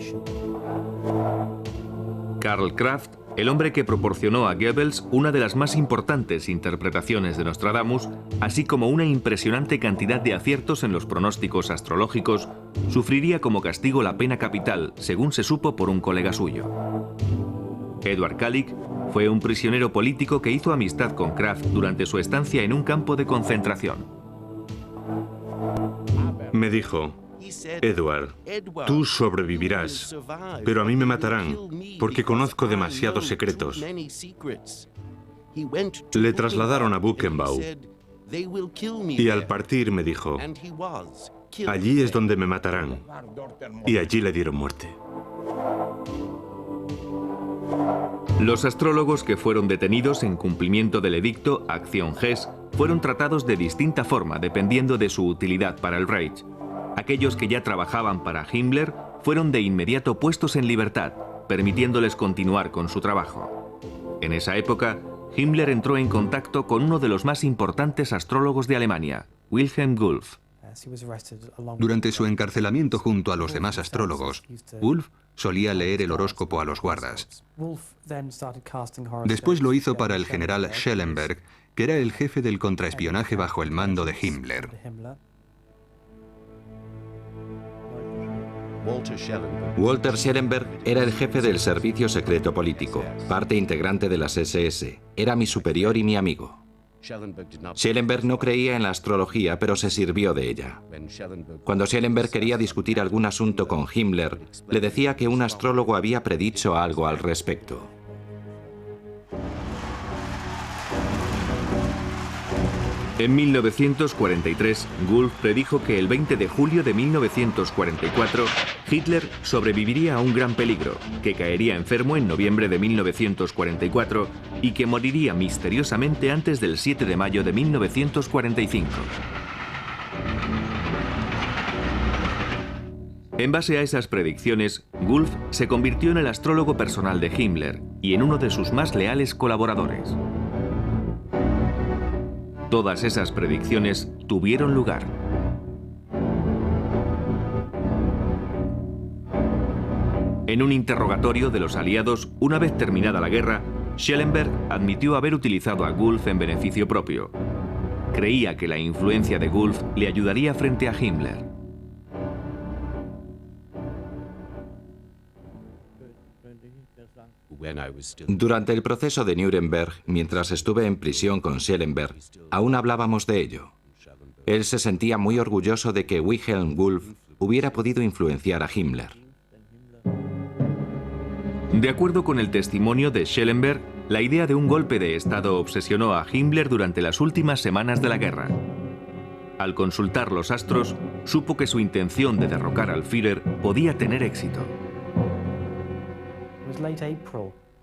Karl Kraft, el hombre que proporcionó a Goebbels una de las más importantes interpretaciones de Nostradamus, así como una impresionante cantidad de aciertos en los pronósticos astrológicos, sufriría como castigo la pena capital, según se supo por un colega suyo. Eduard Kalik fue un prisionero político que hizo amistad con Kraft durante su estancia en un campo de concentración. Me dijo, Edward, tú sobrevivirás, pero a mí me matarán porque conozco demasiados secretos. Le trasladaron a Buchenwald y al partir me dijo, allí es donde me matarán, y allí le dieron muerte. Los astrólogos que fueron detenidos en cumplimiento del edicto Acción Hess fueron tratados de distinta forma dependiendo de su utilidad para el Reich. Aquellos que ya trabajaban para Himmler fueron de inmediato puestos en libertad, permitiéndoles continuar con su trabajo. En esa época, Himmler entró en contacto con uno de los más importantes astrólogos de Alemania, Wilhelm Wulff. Durante su encarcelamiento junto a los demás astrólogos, Wulff solía leer el horóscopo a los guardas. Después lo hizo para el general Schellenberg, que era el jefe del contraespionaje bajo el mando de Himmler. Walter Schellenberg era el jefe del servicio secreto político, parte integrante de las SS. Era mi superior y mi amigo. Schellenberg no creía en la astrología, pero se sirvió de ella. Cuando Schellenberg quería discutir algún asunto con Himmler, le decía que un astrólogo había predicho algo al respecto. En 1943, Wulff predijo que el 20 de julio de 1944, Hitler sobreviviría a un gran peligro, que caería enfermo en noviembre de 1944 y que moriría misteriosamente antes del 7 de mayo de 1945. En base a esas predicciones, Wulff se convirtió en el astrólogo personal de Himmler y en uno de sus más leales colaboradores. Todas esas predicciones tuvieron lugar. En un interrogatorio de los aliados, una vez terminada la guerra, Schellenberg admitió haber utilizado a Wulff en beneficio propio. Creía que la influencia de Wulff le ayudaría frente a Himmler. Durante el proceso de Nuremberg, mientras estuve en prisión con Schellenberg, aún hablábamos de ello. Él se sentía muy orgulloso de que Wilhelm Wulff hubiera podido influenciar a Himmler. De acuerdo con el testimonio de Schellenberg, la idea de un golpe de Estado obsesionó a Himmler durante las últimas semanas de la guerra. Al consultar los astros, supo que su intención de derrocar al Führer podía tener éxito.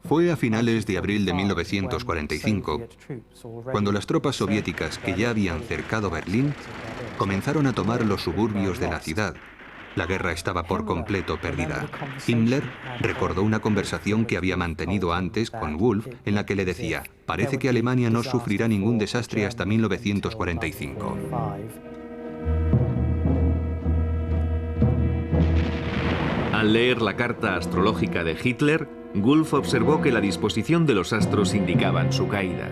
Fue a finales de abril de 1945, cuando las tropas soviéticas que ya habían cercado Berlín comenzaron a tomar los suburbios de la ciudad. La guerra estaba por completo perdida. Himmler recordó una conversación que había mantenido antes con Wulff en la que le decía: parece que Alemania no sufrirá ningún desastre hasta 1945. Al leer la carta astrológica de Hitler, Wulff observó que la disposición de los astros indicaban su caída.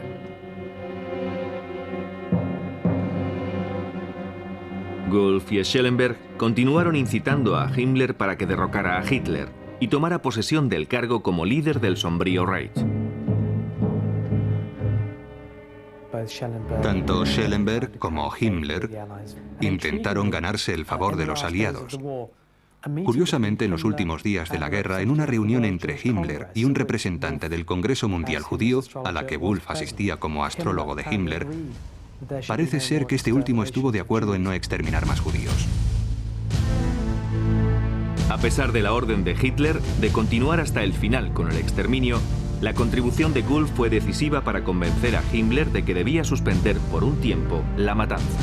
Wulff y Schellenberg continuaron incitando a Himmler para que derrocara a Hitler y tomara posesión del cargo como líder del sombrío Reich. Tanto Schellenberg como Himmler intentaron ganarse el favor de los aliados. Curiosamente, en los últimos días de la guerra, en una reunión entre Himmler y un representante del Congreso Mundial Judío, a la que Wulff asistía como astrólogo de Himmler, parece ser que este último estuvo de acuerdo en no exterminar más judíos. A pesar de la orden de Hitler de continuar hasta el final con el exterminio, la contribución de Wulff fue decisiva para convencer a Himmler de que debía suspender por un tiempo la matanza.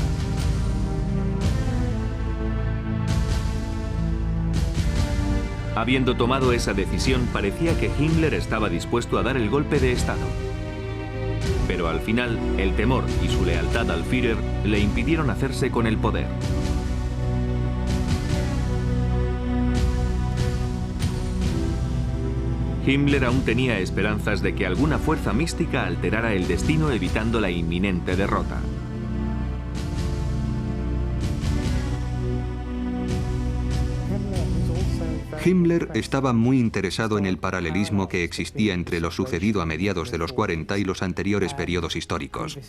Habiendo tomado esa decisión, parecía que Himmler estaba dispuesto a dar el golpe de Estado. Pero al final, el temor y su lealtad al Führer le impidieron hacerse con el poder. Himmler aún tenía esperanzas de que alguna fuerza mística alterara el destino evitando la inminente derrota. Himmler estaba muy interesado en el paralelismo que existía entre lo sucedido a mediados de los 40 y los anteriores periodos históricos.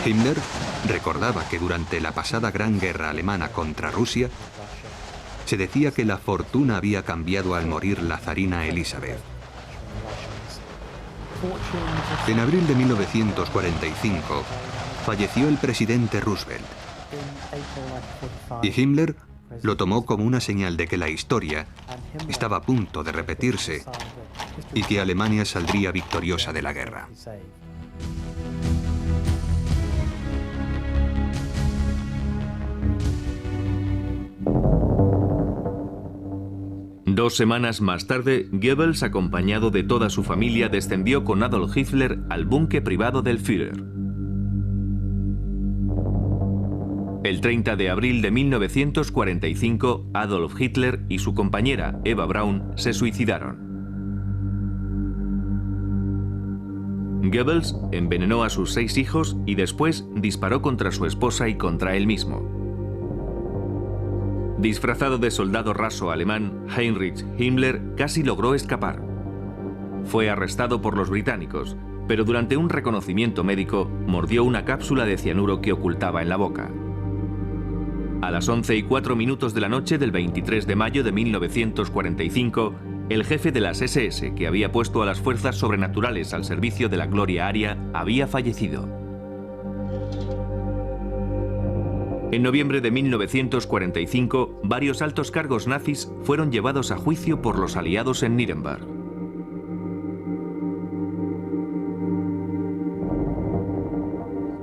Himmler recordaba que durante la pasada Gran Guerra Alemana contra Rusia, se decía que la fortuna había cambiado al morir la zarina Elizabeth. En abril de 1945, falleció el presidente Roosevelt. Y Himmler lo tomó como una señal de que la historia estaba a punto de repetirse y que Alemania saldría victoriosa de la guerra. Dos semanas más tarde, Goebbels, acompañado de toda su familia, descendió con Adolf Hitler al búnker privado del Führer. El 30 de abril de 1945, Adolf Hitler y su compañera Eva Braun se suicidaron. Goebbels envenenó a sus 6 hijos y después disparó contra su esposa y contra él mismo. Disfrazado de soldado raso alemán, Heinrich Himmler casi logró escapar. Fue arrestado por los británicos, pero durante un reconocimiento médico mordió una cápsula de cianuro que ocultaba en la boca. A las 11:04 de la noche del 23 de mayo de 1945, el jefe de las SS, que había puesto a las fuerzas sobrenaturales al servicio de la gloria aria, había fallecido. En noviembre de 1945, varios altos cargos nazis fueron llevados a juicio por los aliados en Nuremberg.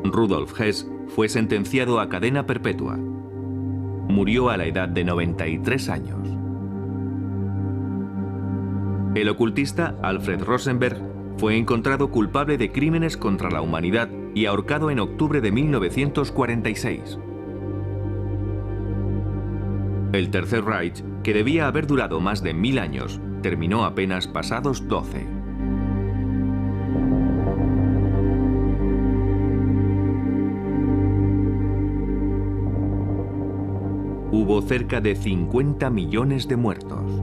Rudolf Hess fue sentenciado a cadena perpetua. Murió a la edad de 93 años. El ocultista Alfred Rosenberg fue encontrado culpable de crímenes contra la humanidad y ahorcado en octubre de 1946. El Tercer Reich, que debía haber durado más de 1000 años, terminó apenas pasados 12. Hubo cerca de 50 millones de muertos.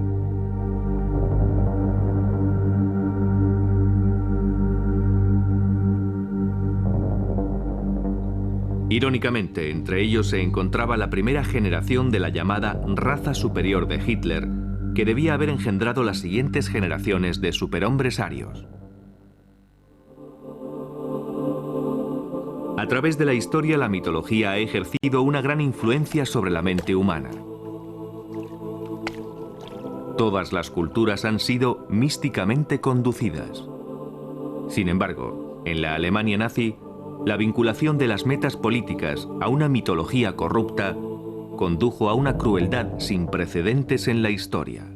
Irónicamente, entre ellos se encontraba la primera generación de la llamada raza superior de Hitler, que debía haber engendrado las siguientes generaciones de superhombres arios. A través de la historia, la mitología ha ejercido una gran influencia sobre la mente humana. Todas las culturas han sido místicamente conducidas. Sin embargo, en la Alemania nazi, la vinculación de las metas políticas a una mitología corrupta condujo a una crueldad sin precedentes en la historia.